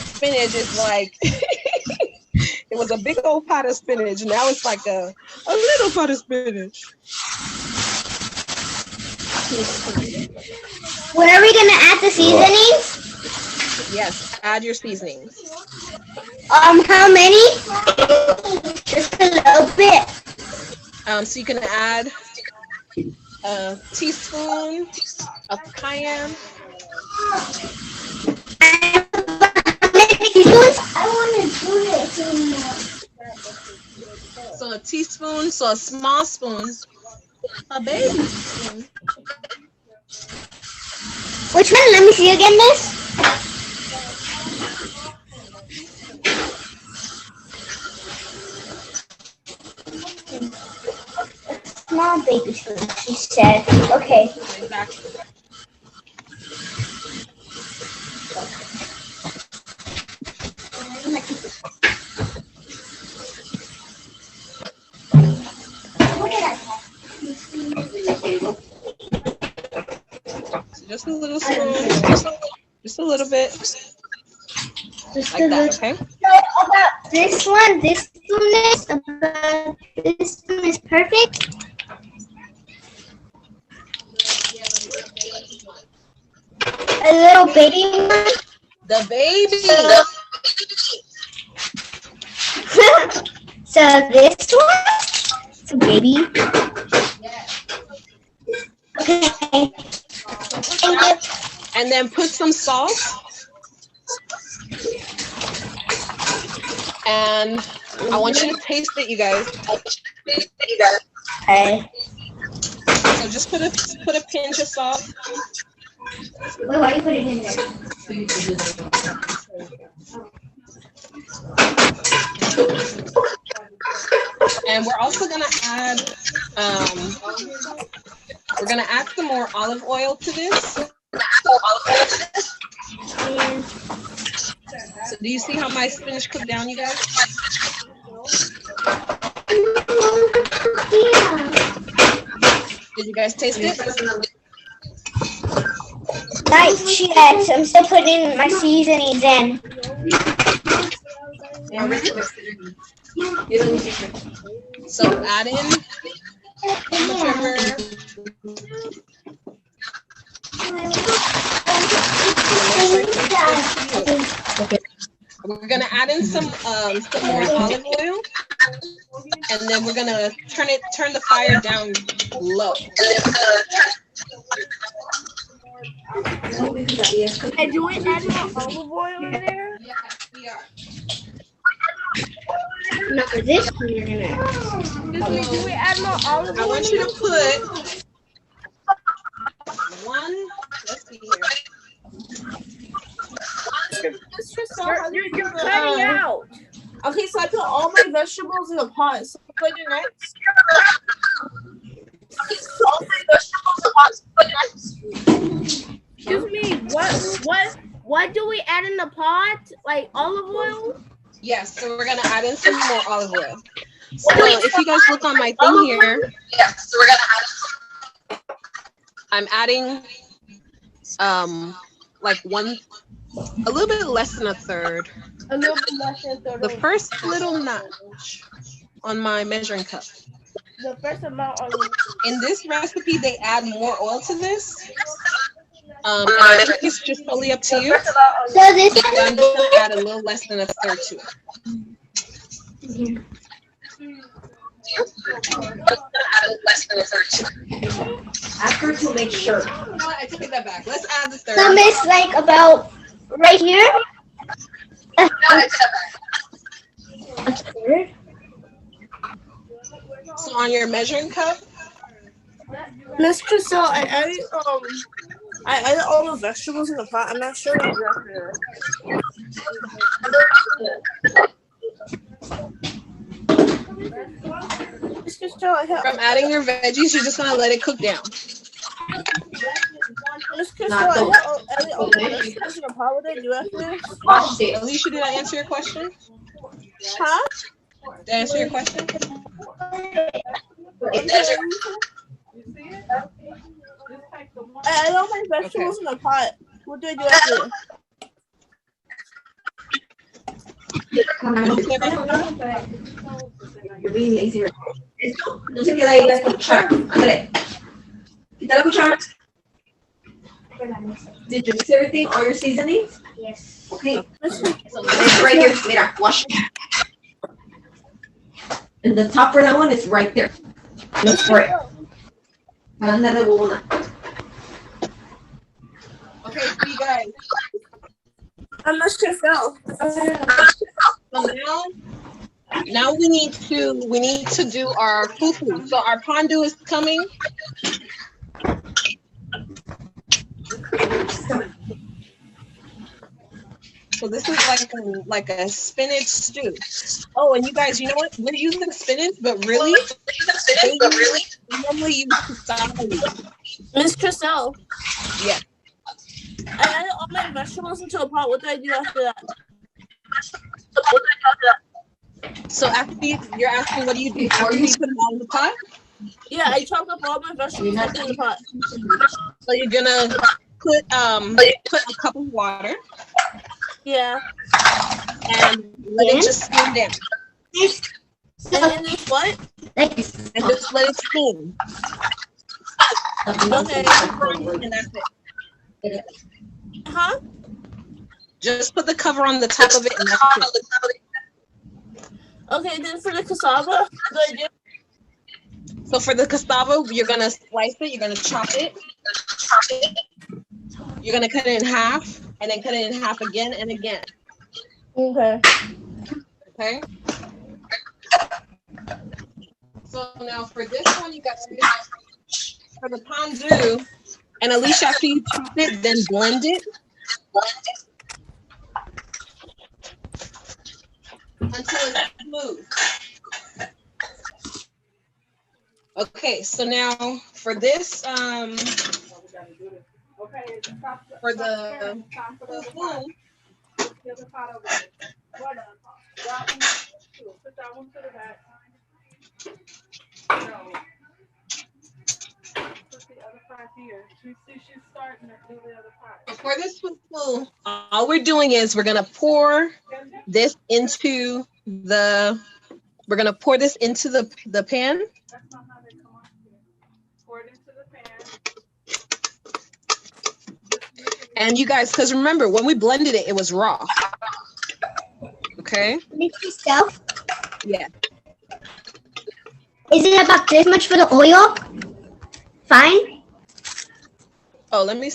spinach is like it was a big old pot of spinach. Now it's like a little pot of spinach. Where are we gonna add the seasonings? Yes, add your seasonings. How many? Just a little bit. So you can add a teaspoon of cayenne. I want to do this. So a teaspoon, so a small spoon, a baby spoon. Which one? Let me see again, miss. Small baby spoon, she said. Okay. Exactly. So just a little spoon, just a little bit, Just like that, okay? About this one, this one is perfect. A little baby one. The baby. So this one, so baby. Okay. Thank you. And then put some salt. And I want you to taste it, you guys. Okay. So just put a pinch of salt. Wait, why are you putting it in there? And we're also gonna add some more olive oil to this. So do you see how my spinach cooked down, you guys? Did you guys taste it? Not yet. I'm still putting my seasonings in. So add in whichever. We're gonna add in some more olive oil, and then we're gonna turn the fire down low. And do we add more olive oil in there? Yes, we are. No, for this one you're gonna. Do we add more olive oil? I want you to put one. Let's see here. You're cutting out. Okay, so I put all my vegetables in the pot. So what do I do next? Excuse me. What do we add in the pot? Like olive oil? Yes, so we're gonna add in some more olive oil. So if you guys look on my thing here, I'm adding like a little bit less than a third. A little bit less than a third. The first little notch on my measuring cup. The first amount on In this recipe, they add more oil to this. And I think it's just totally up to you. So this So I'm just gonna add a little less than a third to it. After to make sure. No, I take that back. Let's add the third. some is like about right here. A third. So on your measuring cup, Miss Chriselle, I added I added all the vegetables in the pot. I'm not sure what exactly it is. Miss Christelle, I have. From adding your veggies, you're just gonna let it cook down. Miss Christelle, I added all the vegetables in the pot. What did I do after this? Alicia, did I answer your question? Huh? Did I answer your question? I added all my vegetables in the pot. What did I do after this? You're being lazy. No se queda ahí la cuchara. André, quita la cuchara. Did you mix everything, all your seasonings? Yes. Okay. It's right here. Mira, wash. And the top for that one is right there. Look for it. Anda de una. Okay, so you guys. I'm not sure now. So now we need to do our fufu. So our pondu is coming. So this is like a spinach stew. Oh, and you guys, you know what? We're using spinach, but really, normally use cassava. Miss Christelle. Yeah. I added all my vegetables into a pot. What did I do after that? So after you're asking, what do you do after you put them all in the pot? Yeah, I chopped up all my vegetables into the pot. So you're gonna put a cup of water. Yeah. And let it just steam down. And then what? And just let it steam. Okay. And that's it. Huh? Just put the cover on the top of it and that's it. Okay, then for the cassava, what do I do? So for the cassava, you're gonna slice it, you're gonna chop it. You're gonna cut it in half and then cut it in half again and again. Okay. Okay. So now for this one, you got for the pondu, and Alicia, after you chop it, then blend it. Until it's smooth. Okay, so now for this, for the fufu, for this fufu, all we're doing is we're gonna pour this into the pan. And you guys, because remember, when we blended it, it was raw. Okay? Mix yourself. Yeah. Is it about this much for the oil? Fine. Oh, let me.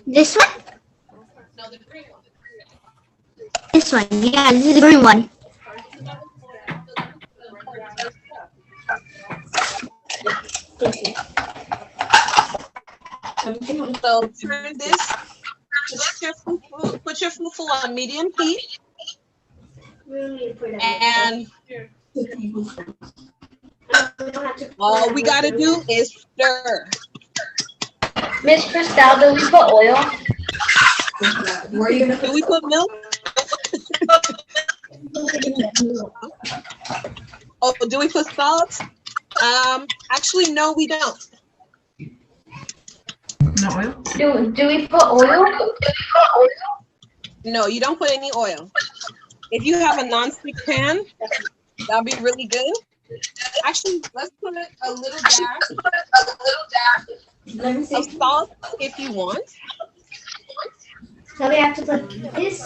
This one? No, the green one. This one. Yeah, this is the green one. So turn this. Put your fufu on medium heat. And all we gotta do is stir. Miss Christelle, do we put oil? Do we put milk? Oh, do we put salt? Actually, no, we don't. No oil? Do we put oil? No, you don't put any oil. If you have a non-stick pan, that'll be really good. Actually, let's put a little dash of salt if you want. So we have to put this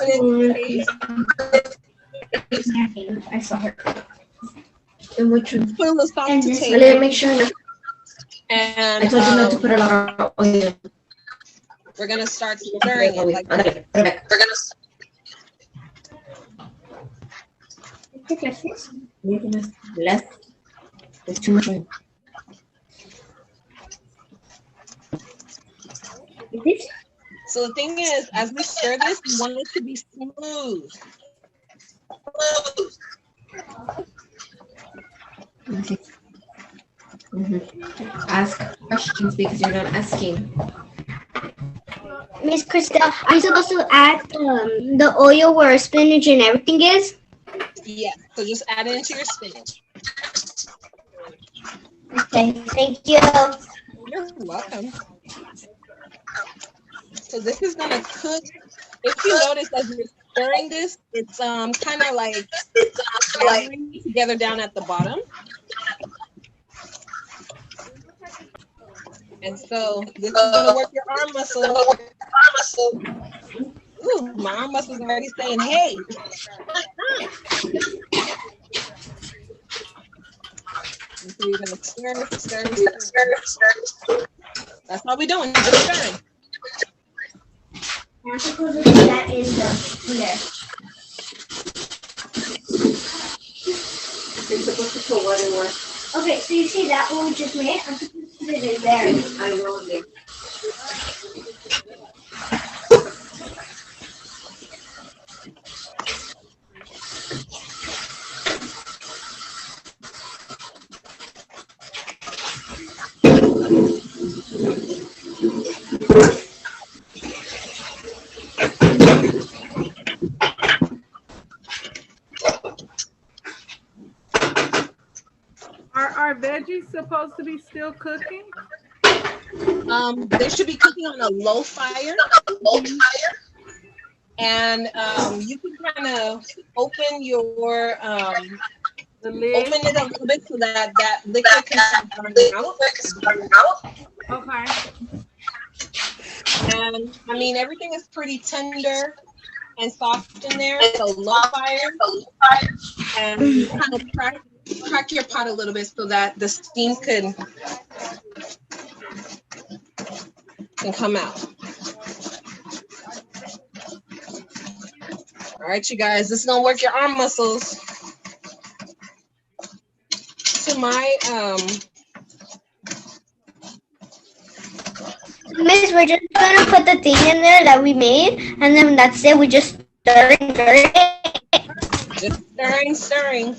one. I saw her. And which one? Put a little salt And to this one. taste. Let me make sure. And I told you not to put a lot of oil. we're gonna start stirring it like that. Take like this. Less. There's too much room. This. So the thing is, as we stir this, we want it to be smooth. Ask questions because you're not asking. Miss Christelle, are you supposed to add the oil where spinach and everything is? Yeah, so just add it into your spinach. Okay, thank you. You're welcome. So this is gonna cook. If you notice as you're stirring this, it's kind of like gathering together down at the bottom. And so this is gonna work your arm muscle. Ooh, my arm muscle's already saying, hey. And so you're gonna stir. That's all we're doing, just stirring. I'm supposed to put that in there. You're supposed to put what in what? Okay, so you see that one we just made? I'm supposed to put it in there. I know it. Are veggies supposed to be still cooking? They should be cooking on a low fire. And you can kind of open your The lid? open it a little bit so that liquid can start burning out. Okay. And I mean, everything is pretty tender and soft in there. So low fire, and kind of crack your pot a little bit so that the steam can come out. All right, you guys, this is gonna work your arm muscles. To my Miss, we're just gonna put the thing in there that we made, and then that's it. We just stir it. just stirring.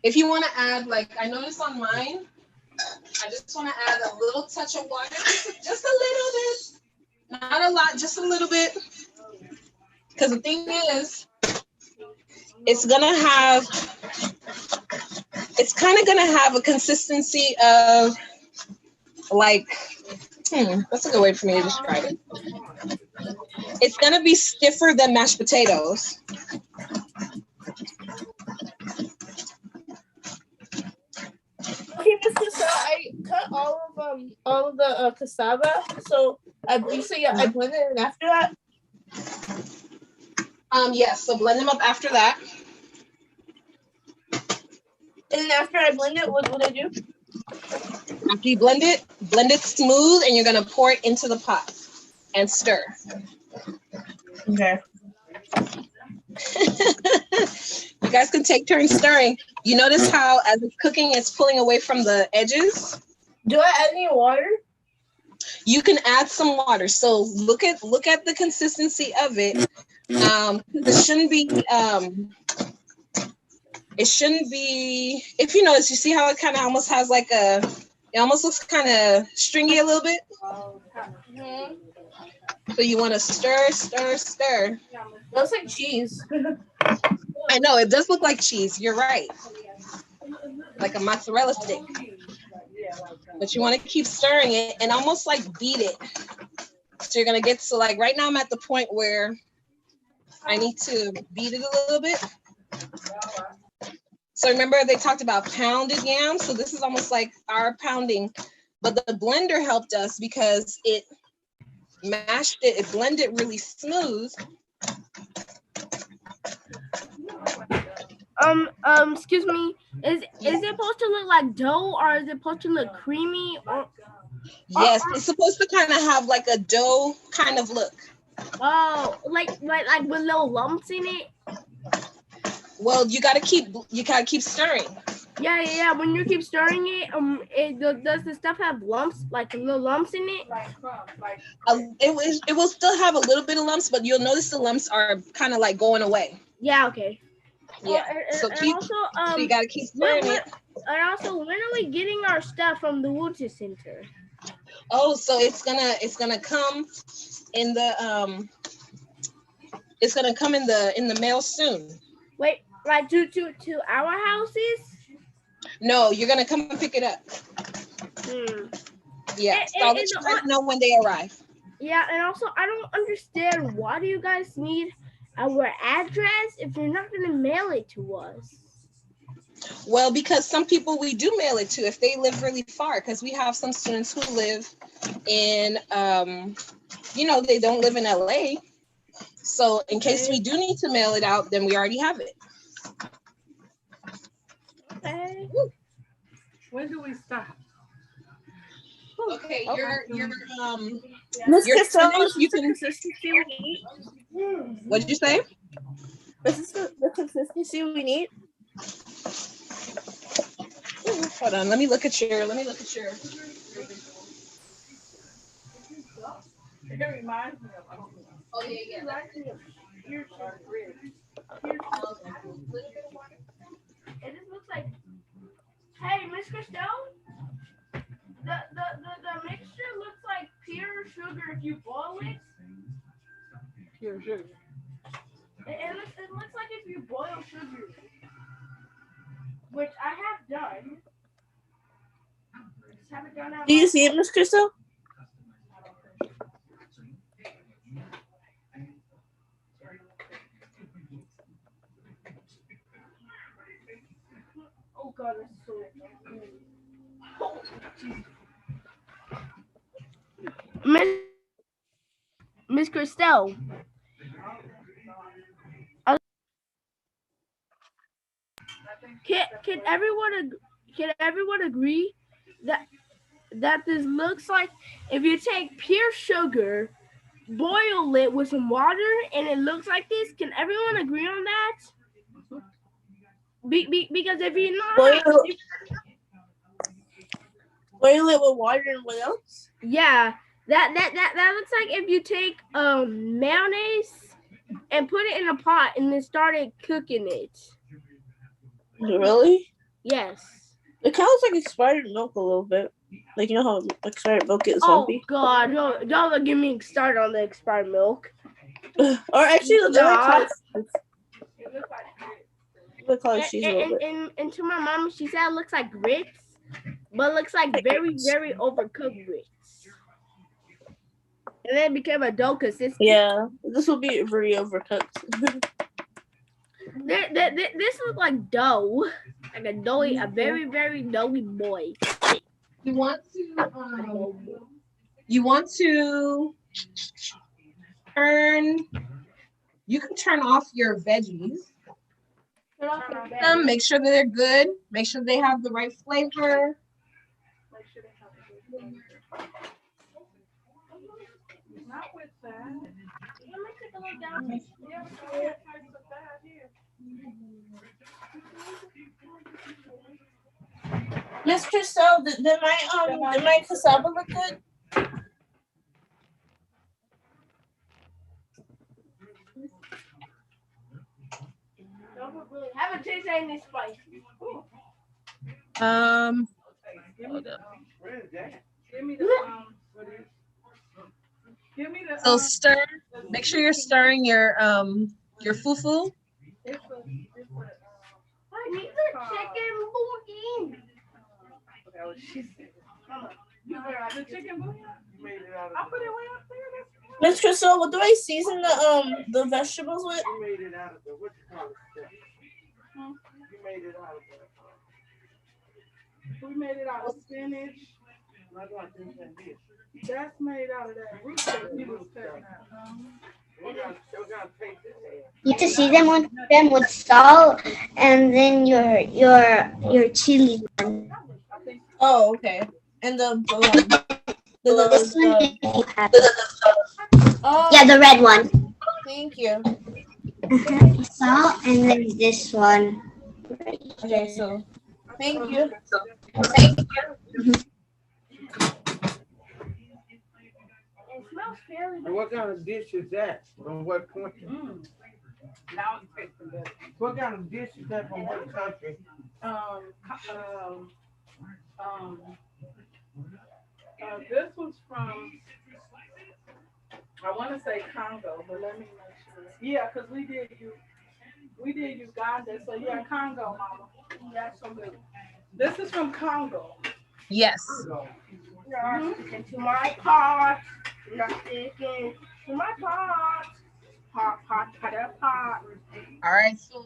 If you want to add, like I noticed on mine, I just want to add a little touch of water, just a little bit, not a lot, just a little bit. Because the thing is, it's kind of gonna have a consistency of like, that's a good way for me to describe it. It's gonna be stiffer than mashed potatoes. Okay, so I cut all of the cassava. So you say I blend it in after that. Yes. So blend them up after that. And then after I blend it, what would I do? After you blend it smooth, and you're gonna pour it into the pot and stir. Okay. You guys can take turns stirring. You notice how as it's cooking, it's pulling away from the edges? Do I add any water? You can add some water. So look at the consistency of it. It shouldn't be, if you notice, you see how it kind of almost has like it almost looks kind of stringy a little bit. Mm-hmm. So you want to stir. Looks like cheese. I know, it does look like cheese. You're right. Like a mozzarella stick. But you want to keep stirring it and almost like beat it. So you're going to get to like, right now I'm at the point where I need to beat it a little bit. So remember they talked about pounded yams. So this is almost like our pounding, but the blender helped us because it mashed it, it blended really smooth. Excuse me. Is it supposed to look like dough, or is it supposed to look creamy? Or yes, it's supposed to kind of have like a dough kind of look. Oh, like with little lumps in it. Well, you gotta keep stirring. Yeah. When you keep stirring it, does the stuff have lumps, like little lumps in it? Like crumbs, like It will still have a little bit of lumps, but you'll notice the lumps are kind of like going away. Yeah. Okay. Yeah. So And also, so you gotta keep stirring it. And also, when are we getting our stuff from the Water Center? Oh, so it's gonna come in the in the mail soon. Wait, like to our houses? No, you're gonna come and pick it up. Yeah. So I'll let you guys know when they arrive. Yeah, and also I don't understand, why do you guys need our address if you're not gonna mail it to us? Well, because some people we do mail it to if they live really far, because we have some students who live in they don't live in LA. So in case we do need to mail it out, then we already have it. Okay. when do we stop? Okay, you're Miss You're Crystal, finished, is you this the can- consistency we need? what did you say? Is this the consistency we need? Hold on, let me look at your It reminds me of. Oh yeah. It just looks like, hey, Miss Christelle, the mixture looks like pure sugar if you boil it. Pure sugar. It looks like if you boil sugar, which I have done. Just haven't done that. Do you see it, Miss Crystal? Oh God, it's so good. Oh, Miss Christelle. Can everyone agree that this looks like if you take pure sugar, boil it with some water, and it looks like this? Can everyone agree on that? Because if you're not, Boil it with water and what else? yeah, that looks like if you take mayonnaise and put it in a pot and then started cooking it. Really? Yes. It kind of looks like expired milk a little bit. Like, you know how expired milk is Oh lumpy? God, don't get me started on the expired milk. Or actually, look God. Look like cheese a little bit. And to my mom, she said it looks like grits, but it looks like very, very overcooked grits. And then it became a dough consistency. Yeah, this will be very overcooked. This looks like dough, like a doughy, a very, very doughy boy. You want to turn. You can turn off your veggies. Make sure that they're good. Make sure they have the right flavor. Not with that. Miss Crystal, did my cassava look good? Haven't tasted any spice. So stir. Make sure you're stirring your fufu. I need the chicken bouillon. The chicken bouillon? I put it way up there. Miss Crystal, what do I season the vegetables with? You made it out of the what you call it? You made it out of We made it out of spinach. That's made out of that root that we was cutting out. You have to season them with salt and then your chili one. Oh, okay. And This one you have. Oh, Yeah, the red one. thank you. Salt, and then this one. Okay, so thank you. It smells fairly And what kind of dish is that? From what country? Now it's tasting good. What kind of dish is that from what country? This was from, I want to say Congo, but let me make sure. Yeah, because we did Uganda, so yeah, Congo, mama. That's so good. This is from Congo. Yes. not sticking to my pot. Not sticking to my pot. Pot, pot, pot, pot. All right. So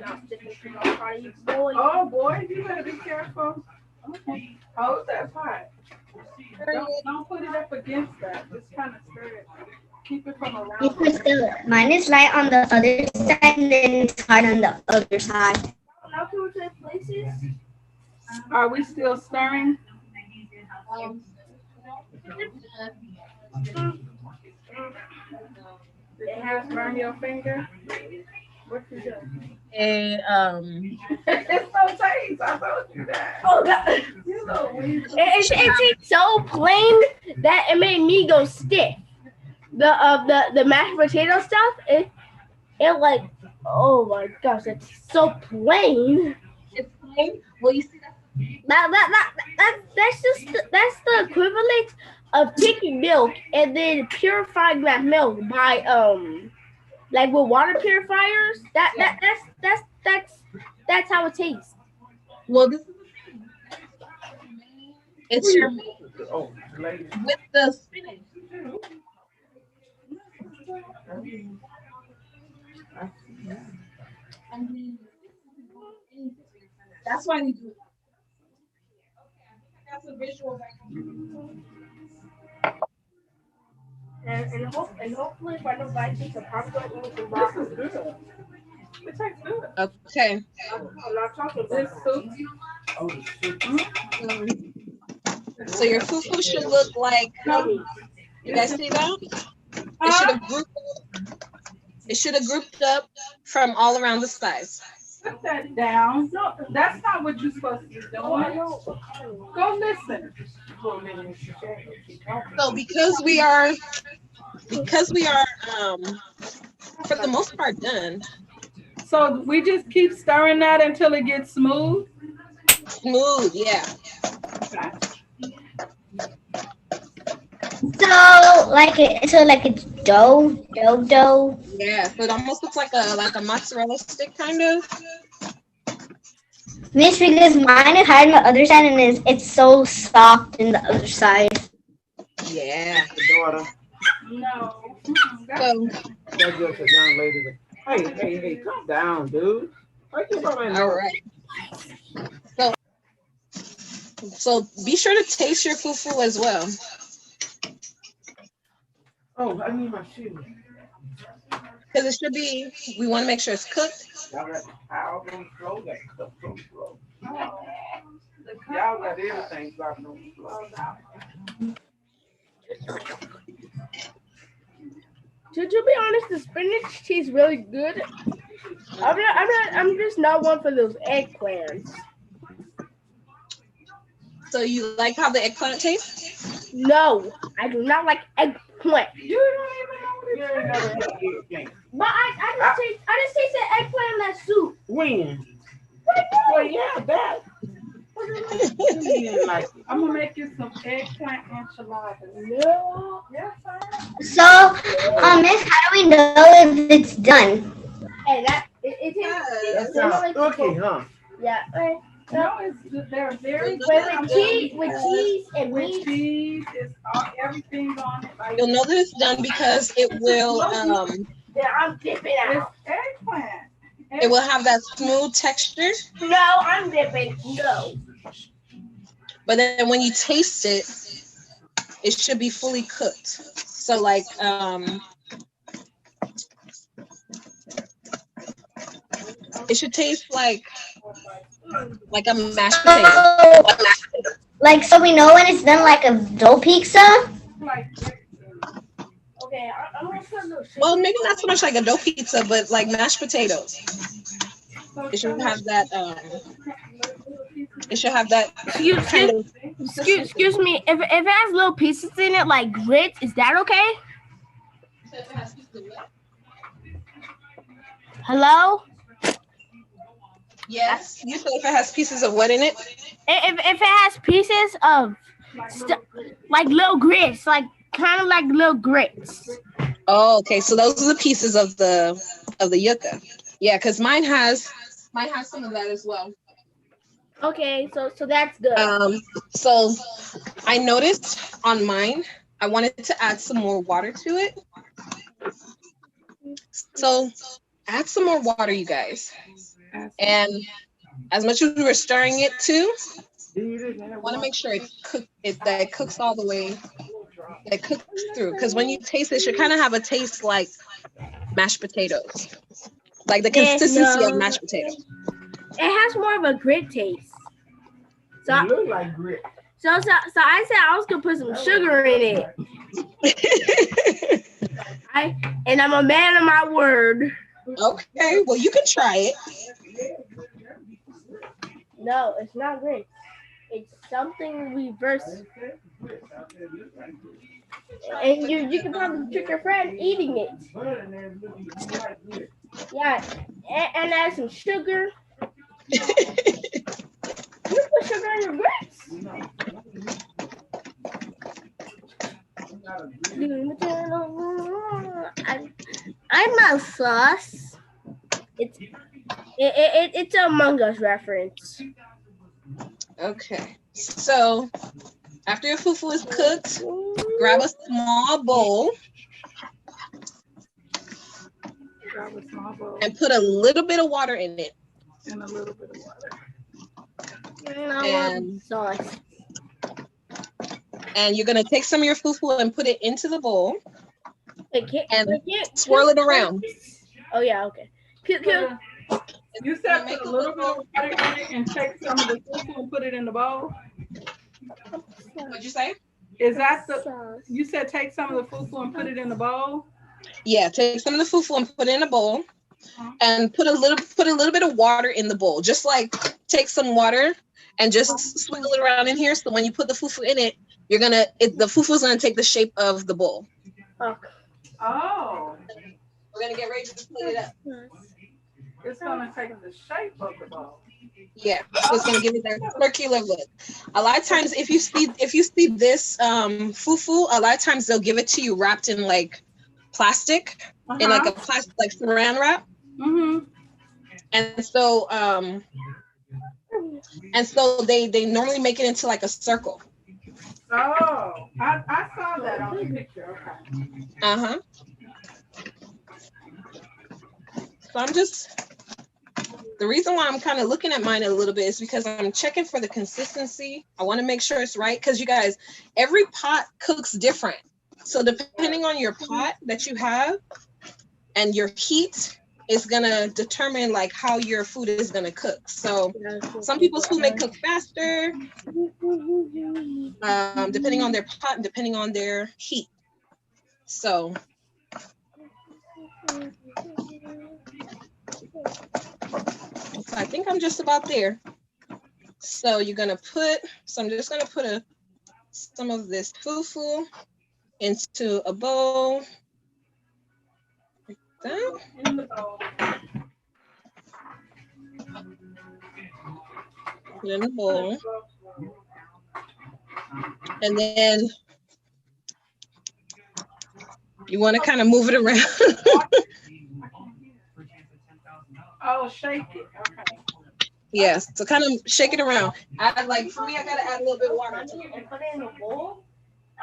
Not sticking to my pot, you boy. Oh boy, you better be careful. Okay. Hold that pot. Don't put it up against that. Just kind of stir it. Keep it from around. Mine is light on the other side, and then it's hard on the other side. Now to the places. Are we still stirring? It has burned your finger. What you do? it, It's no taste. I told you that. Oh God. You know, It's so plain that it made me go stiff. The mashed potato stuff, it like, oh my gosh, it's so plain. it's plain. Well, you see that. That's the equivalent of taking milk and then purifying that milk by like with water purifiers. That's how it tastes. Well, this is it's your Oh, lady. with the spinach. That's why we do it. That's a visual. And hopefully if I don't like it, I'm probably going to eat some This broccoli. is good. It tastes good. Okay. I'm not talking about This soup. Oh, the soup. So your fufu should look like. You guys see that? It should have grouped up from all around the sides. Put that down. No, that's not what you're supposed to be doing. Go listen. So because we are for the most part done. So we just keep stirring that until it gets smooth. Smooth, yeah. Like it's dough. Yeah. So it almost looks like a mozzarella stick kind of. Miss, because mine is hard on the other side, and it's so soft in the other side. Yeah. Daughter. No. So That's just a young lady. Hey, calm down, dude. all right. So be sure to taste your fufu as well. Oh, I need my shoes. Because it should be, we want to make sure it's cooked. Y'all got the towel on the floor, that cup on the floor. Y'all got everything dropping on the floor. To be honest, the spinach tastes really good. I'm just not one for those eggplants. So you like how the eggplant tastes? No, I do not like eggplant. You don't even know what You it ain't never is. had anything. But I just tasted eggplant in that soup. When? Well, yeah, that. You didn't like it. I'm gonna make you some eggplant enchiladas. No. Yes, sir. So, Miss, how do we know if it's done? Hey, it tastes. That sounds cookie, huh? Yeah. No, they're very With cheese and with meat. cheese. It's everything's on it. Like, You'll know that it's done because it will Yeah, I'm dipping it's out. eggplant. it will have that smooth texture. No, I'm dipping. No. But then when you taste it, it should be fully cooked. So like it should taste like a mashed potato. Like, so we know when it's done, like a dough pizza? Okay, I'm gonna put a little sugar. Well, maybe not so much like a dough pizza, but like mashed potatoes. It should have that. It should have that kind of. Excuse me. If it has little pieces in it, like grits, is that okay? Hello? Yes. You said if it has pieces of what in it? If it has pieces of like little grits, like kind of like little grits. Oh, okay. So those are the pieces of the yucca. Yeah, because mine has some of that as well. Okay, so that's good. So I noticed on mine, I wanted to add some more water to it. So add some more water, you guys. And as much as we were stirring it too, I want to make sure that it cooks all the way, that it cooks through. Because when you taste it, you kind of have a taste like mashed potatoes, like the consistency of mashed potatoes. It has more of a grit taste. So It look like grit. So I said I was gonna put some sugar in it. And I'm a man of my word. Okay, well you can try it. No, it's not grit. It's something reverse. And you can probably trick your friend eating it. Yeah, and add some sugar. You put sugar in your grits. I'm not sauce. It's a Among Us reference. Okay, so after your fufu is cooked, grab a small bowl and put a little bit of water in it. And a little bit of water. And sauce. And you're gonna take some of your fufu and put it into the bowl and swirl it around. Oh yeah, okay. You said put a little bit of water in it and take some of the fufu and put it in the bowl. What'd you say? Is that the? You said take some of the fufu and put it in the bowl. Yeah, take some of the fufu and put it in a bowl, and put a little bit of water in the bowl. Just like take some water and just swirl it around in here. So when you put the fufu in it, the fufu is gonna take the shape of the bowl. Oh. We're gonna get ready to split it up. It's gonna take the shape of the bowl. Yeah, so it's gonna give it that circular look. A lot of times, if you see this fufu, a lot of times they'll give it to you wrapped in like plastic, in like a plastic like saran wrap. And so they normally make it into like a circle. Oh, I saw that on the picture. Okay. So the reason why I'm kind of looking at mine a little bit is because I'm checking for the consistency. I want to make sure it's right because you guys, every pot cooks different. So depending on your pot that you have and your heat is gonna determine like how your food is gonna cook. So some people's food may cook faster, depending on their pot and depending on their heat. So I think I'm just about there. So I'm just gonna put some of this fufu into a bowl. Like that. Put it in the bowl. And then you want to kind of move it around. Oh, shake it. Okay. Yes, so kind of shake it around. For me, I gotta add a little bit of water to it. And put it in a bowl.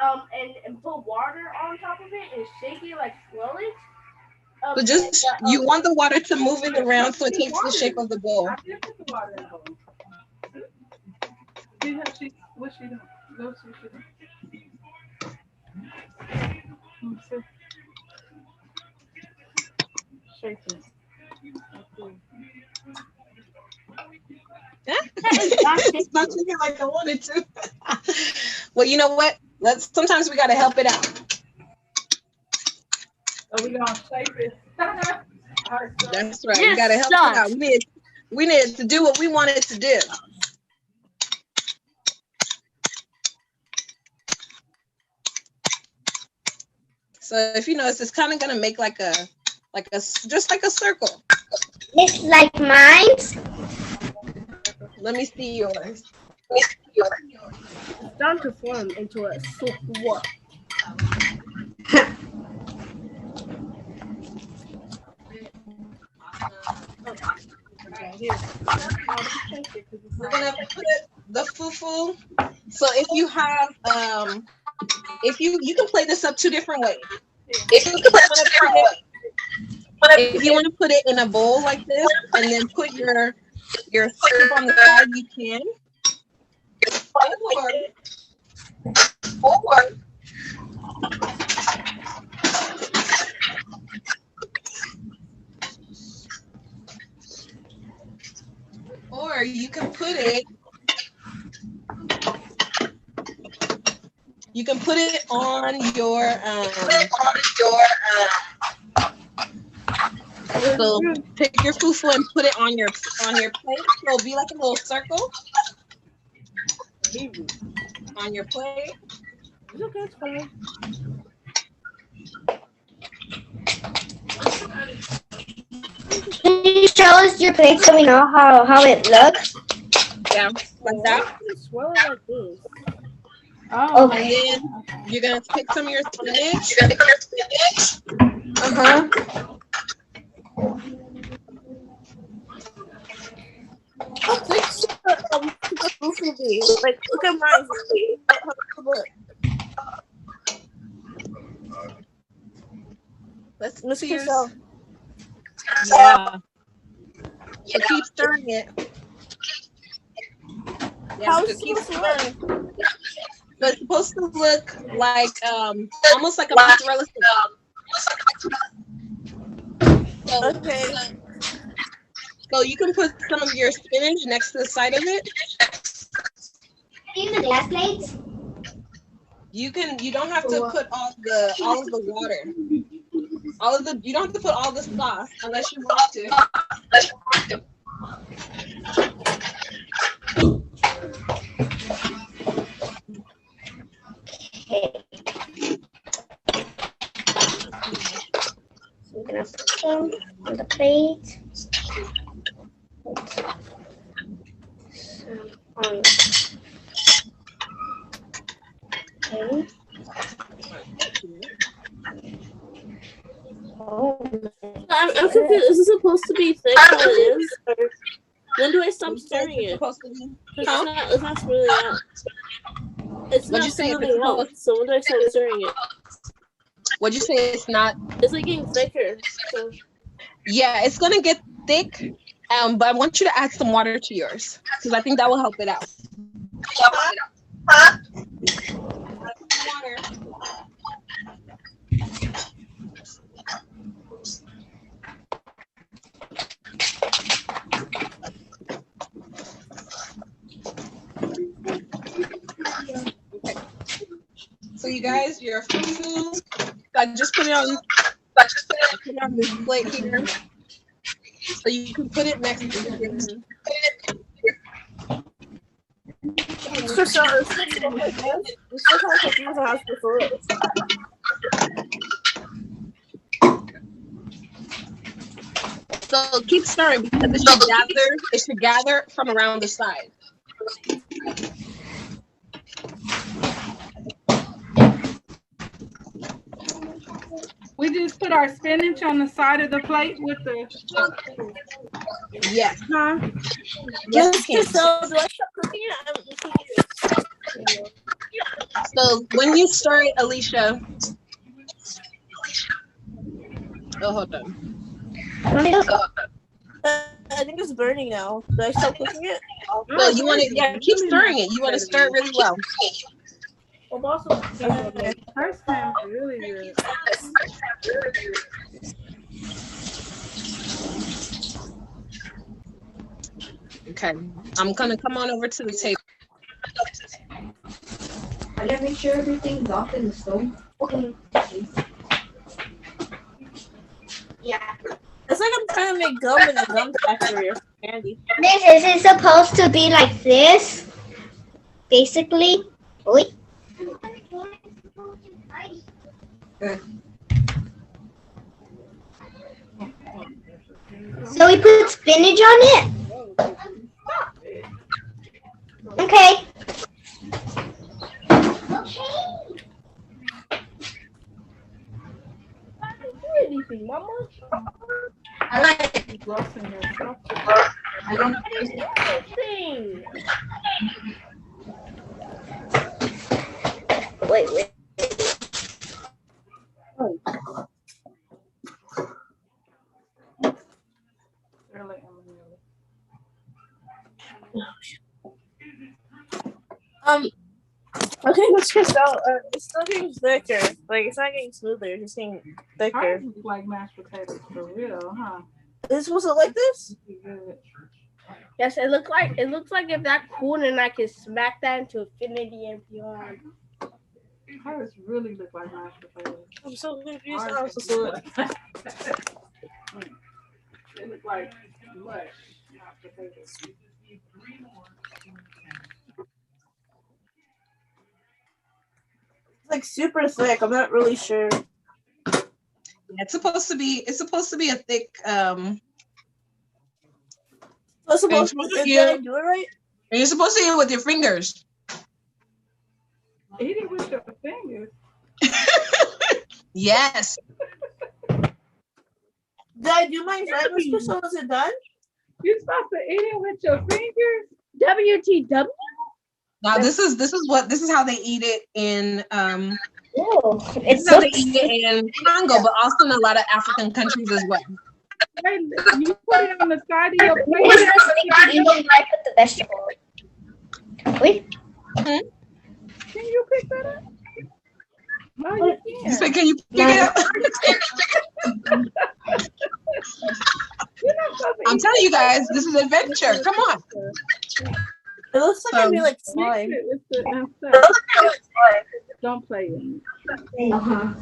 And put water on top of it and shake it, like swirl it. So just you want the water to move it around so it takes the shape of the bowl. I did put the water in the bowl. What's she doing? Go see what she doing. Shake it. It's not cooking like I wanted to. Well, you know what? Sometimes we gotta help it out. Are we gonna shape it? That's right. We gotta help it out. We need to do what we wanted to do. So if you notice, it's kind of gonna make like a just like a circle. It's like mine. Let me see yours. It's time to form into a soup. We're gonna put the fufu. So if you have if you can play this up two different ways. If you want to put it in a bowl like this and then put your soup on the side, you can. Or you can put it on your so take your fufu and put it on your plate. So it'll be like a little circle on your plate. It's okay, it's fine. Can you show us your plate so we know how it looks? Yeah, like that. Swirl it like this. Oh, And then you're gonna pick some of your spinach. How big should the fufu be? Like, look at mine. Let's Let's see see yours. yourself. Yeah. So keep stirring it. Yeah, How so is it keep supposed to look? stirring. So it's supposed to look like almost like a mozzarella stick. Okay. So you can put some of your spinach next to the side of it. Use the glass plates. You don't have to put all of the water. You don't have to put all the sauce unless you want to. Okay. So we're gonna put some on the plate. Some on. Okay. Oh. I'm confused. Is it supposed to be thick how it is? Or when do I stop stirring It's it? supposed to be. It's not smoothing out. It's What'd not you say? smoothing out. So when do I start stirring it? What'd you say? It's not. It's like getting thicker. So. Yeah, it's gonna get thick. But I want you to add some water to yours because I think that will help it out. Water. So you guys, your fufu. I just put it on this plate here. So you can put it next to your. So keep stirring because it should gather from around the side. we just put our spinach on the side of the plate with the. Yes. Huh? Yes, you can. So do I stop cooking it? So when you stir it, Alicia. Oh, hold on. I think it's burning now. Do I stop cooking it? No, you want to keep stirring it. You want to stir it really well. I'm also First time, really good. Okay. I'm gonna come on over to the table. I gotta make sure everything's off in the stove. Okay. Yeah. It's like I'm trying to make gum in a gum factory or candy. This is supposed to be like this, basically. Wait. So we put spinach on it? Okay. Anything, Mama? I like it. I don't Thing. Wait. Okay, let's just out. It's still getting thicker. Like it's not getting smoother. It's just getting thicker. Ours is like mashed potatoes for real, huh? Is it supposed to look like this? Yes, it looks like if that cooled and I can smack that into infinity and beyond. Ours really look like mashed potatoes. I'm so confused. Ours How I'm supposed to look. They look like mush mashed potatoes. It's like super thick. I'm not really sure. It's supposed to be a thick What's supposed supposed to to did I do it right? and you're supposed to eat it with your fingers. Eat it with your fingers. Yes. Did I do my sandwich so was it done? You're supposed to eat it with your fingers? WTW? Now this is how they eat it in Oh, this it's is how so they eat it in Congo, but also in a lot of African countries as well. Wait, you put it on the side of your you plate. don't like with the vegetable. Wait. Can you pick that up? No, you You can't. say, can you pick it up? You're not supposed to I'm eat telling you guys, this is adventure. Come on. It looks like I So- made like Mix slime. it with the insect. Don't play with me. Uh-huh.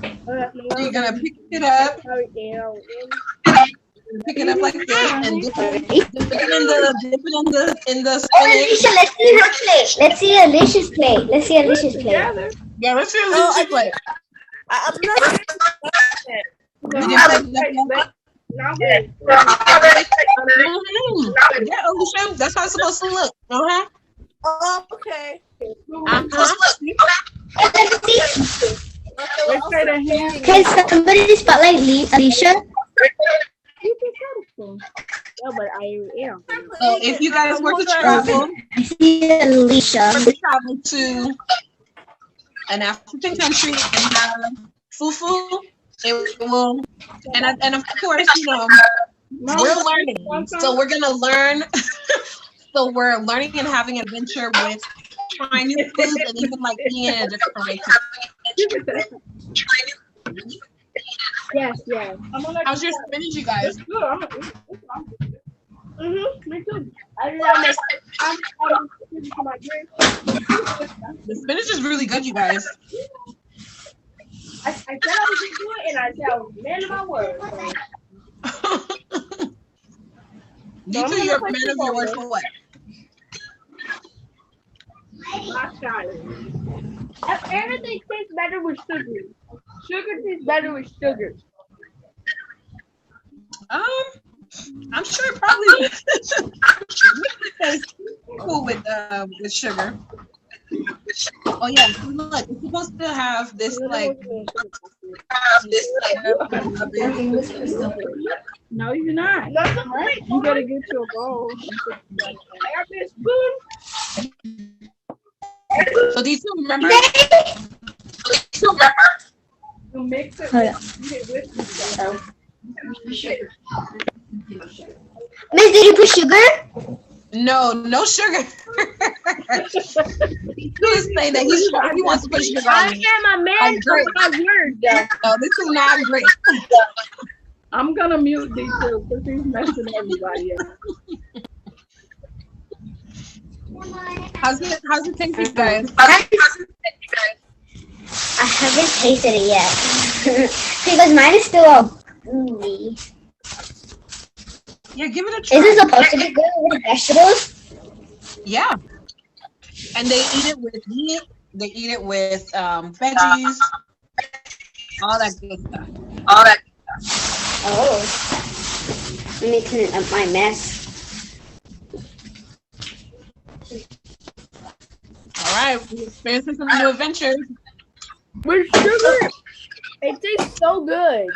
So you're gonna pick it up, pick it up like this, and dip it in the spinach. Alicia, let's see Alicia's plate. Let's see Alicia's plate. Together. Yeah, let's see Oh, what I you play. I'm not sure. You didn't pick it up yet? Mhm. Yeah, Alicia, that's how it's supposed to look. Uh-huh. Oh, okay. Uh-huh. Let's say the hand. Can somebody spotlight Alicia? No, but I am. So if you guys were to travel I see Alicia. to an African country and have fufu, it will, and of course, we're learning. So we're gonna learn. So we're learning and having an adventure with trying new foods and even like being in a different way. Yes, yes. How's your spinach, you guys? Good, I'm gonna eat it. Me too. I did not make. I'm to my drink. The spinach is really good, you guys. I said I was gonna do it, and I said I was man of my word. You two, you're a man of your word for what? My child. Everything tastes better with sugar. Sugar tastes better with sugar. I'm sure it probably tastes cool with sugar. Oh yeah, look, it's supposed to have this like No, you're not. You better get your bowl. I got this spoon. So do you two remember? You mix it. Hold on. Eat it with Miss, did you put sugar? No sugar. He's saying that he wants to put sugar I on it. am a man of my word, though. No, this is not great. I'm gonna mute these two because he's messing everybody up. How's it taste, you guys? I haven't tasted it yet because mine is still all gooey. Yeah, give it a try. Is it supposed to be good with vegetables? Yeah. And they eat it with meat. They eat it with veggies. All that good stuff. Oh. Let me clean up my mess. All right, we're experiencing some new adventures. With sugar, it tastes so good.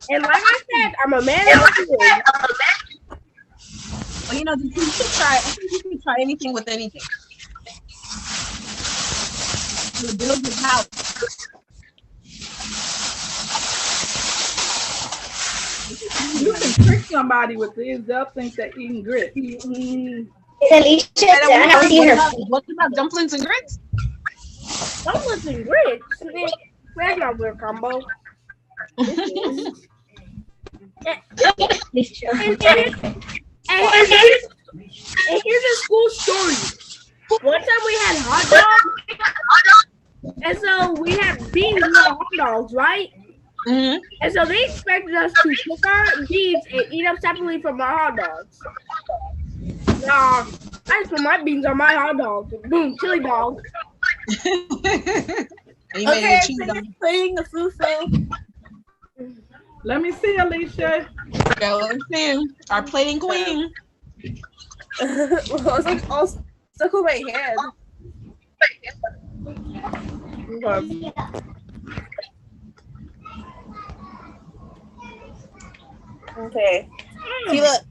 And like I said, I'm a man of food. Well, you know, you can try. I think you can try anything with anything. It builds your palate. You can trick somebody with this. They'll think they're eating grits. Alicia, I have to see her. What about dumplings and grits? Dumplings and grits. That's not a weird combo. And here's a school story. One time we had hot dogs, and so we had beans in our hot dogs, right? Mm-hmm. And so they expected us to cook our beans and eat them separately from our hot dogs. Nah, I just put my beans on my hot dog. Boom, chili dog. Okay, playing the food film. Let me see, Alicia. Go, let's see. Our plating queen. Well, it's all stuck on my head. Okay. See, look.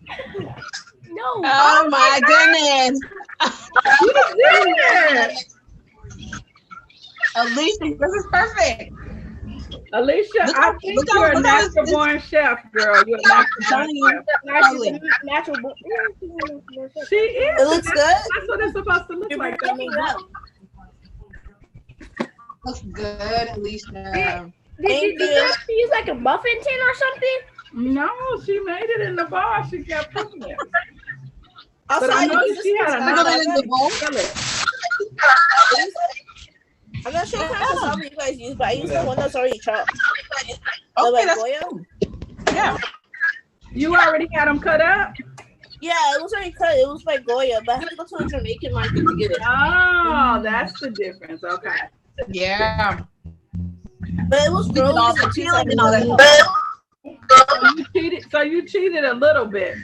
No. Oh my goodness. Alicia, this is perfect. Alicia, Look I how- think look how- you're a look how natural born chef, girl. You're a natural born chef. Natural. She is. It looks good. That's what it's supposed to look You're like. breaking it up. Looks good, Alicia. Did you have to use like a muffin tin or something? No, she made it in the bar. She kept putting it. Also, But I know use she this had a cassava. Put it in the bowl. I'm not sure what kind of cassava you guys use, but I use the one that's already chopped. The Okay, like that's Goya? cool. Yeah. You already had them cut up? Yeah, it was already cut. It was by Goya, but I had to go to a Jamaican market to get it. Oh, that's the difference. Okay. Yeah. But it was We did all frozen the too, peeling and all that. So you cheated a little bit.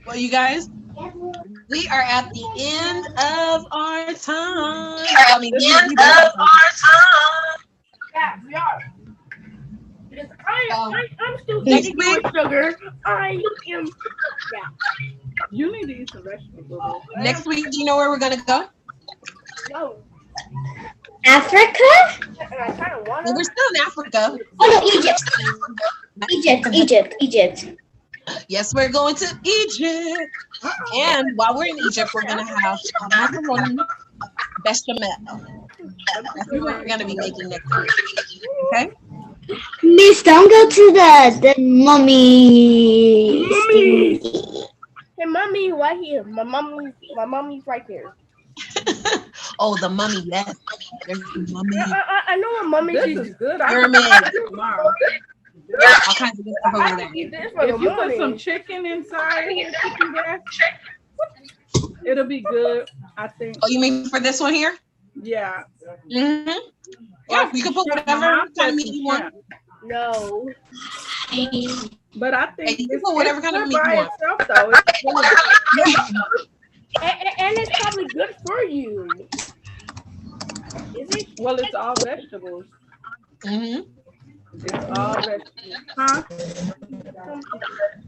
Well, you guys, we are at the end of our time. I mean, Yeah, we are. Because I'm still Next eating week. with sugar. I am. You need to eat some vegetables. Next week, do you know where we're gonna go? No. Africa? And I kind of want Well, we're still in Africa. Oh no, Egypt. Yes, we're going to Egypt. And while we're in Egypt, we're gonna have macaroni bechamel. That's what we're gonna be making next week. Okay. Miss, don't go to the mummy. Hey, mommy, right here. My mommy's right here. Oh, the mummy, yes. There's the mummy. I know what mommy This is. is good. Pyramid. Tomorrow. All kinds of good stuff over there. Eat this for the If you put morning. some chicken inside, chicken breast, it'll be good. I think. Oh, you mean for this one here? Yeah. Mm-hmm. Yeah, you can put whatever kind of meat you want. No. But I think Hey, you can it's put whatever it's kind of good meat you by want. itself, though. It's really good. And it's probably good for you. Is it? Well, it's all vegetables. Mm-hmm. It's all vegetables. Huh?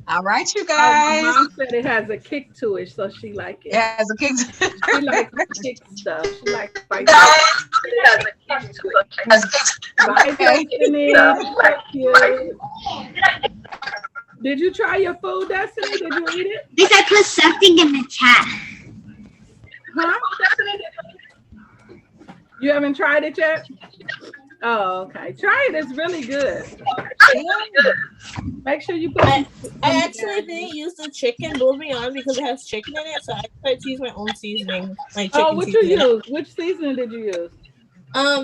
All right, you My guys. mom said it has a kick to it, so she like it. Yeah, as a kid. She likes kick stuff. She likes spicy. Bye, Destiny. Thank you. Did you try your food, Destiny? Did you eat it? Miss, I put something in the chat. Huh? You haven't tried it yet? Oh, okay. Try it. It's really good. Make sure you put. I actually didn't use the chicken bouillon because it has chicken in it, so I tried to use my own seasoning, like chicken Oh, what you seasoning. use? Which seasoning did you use?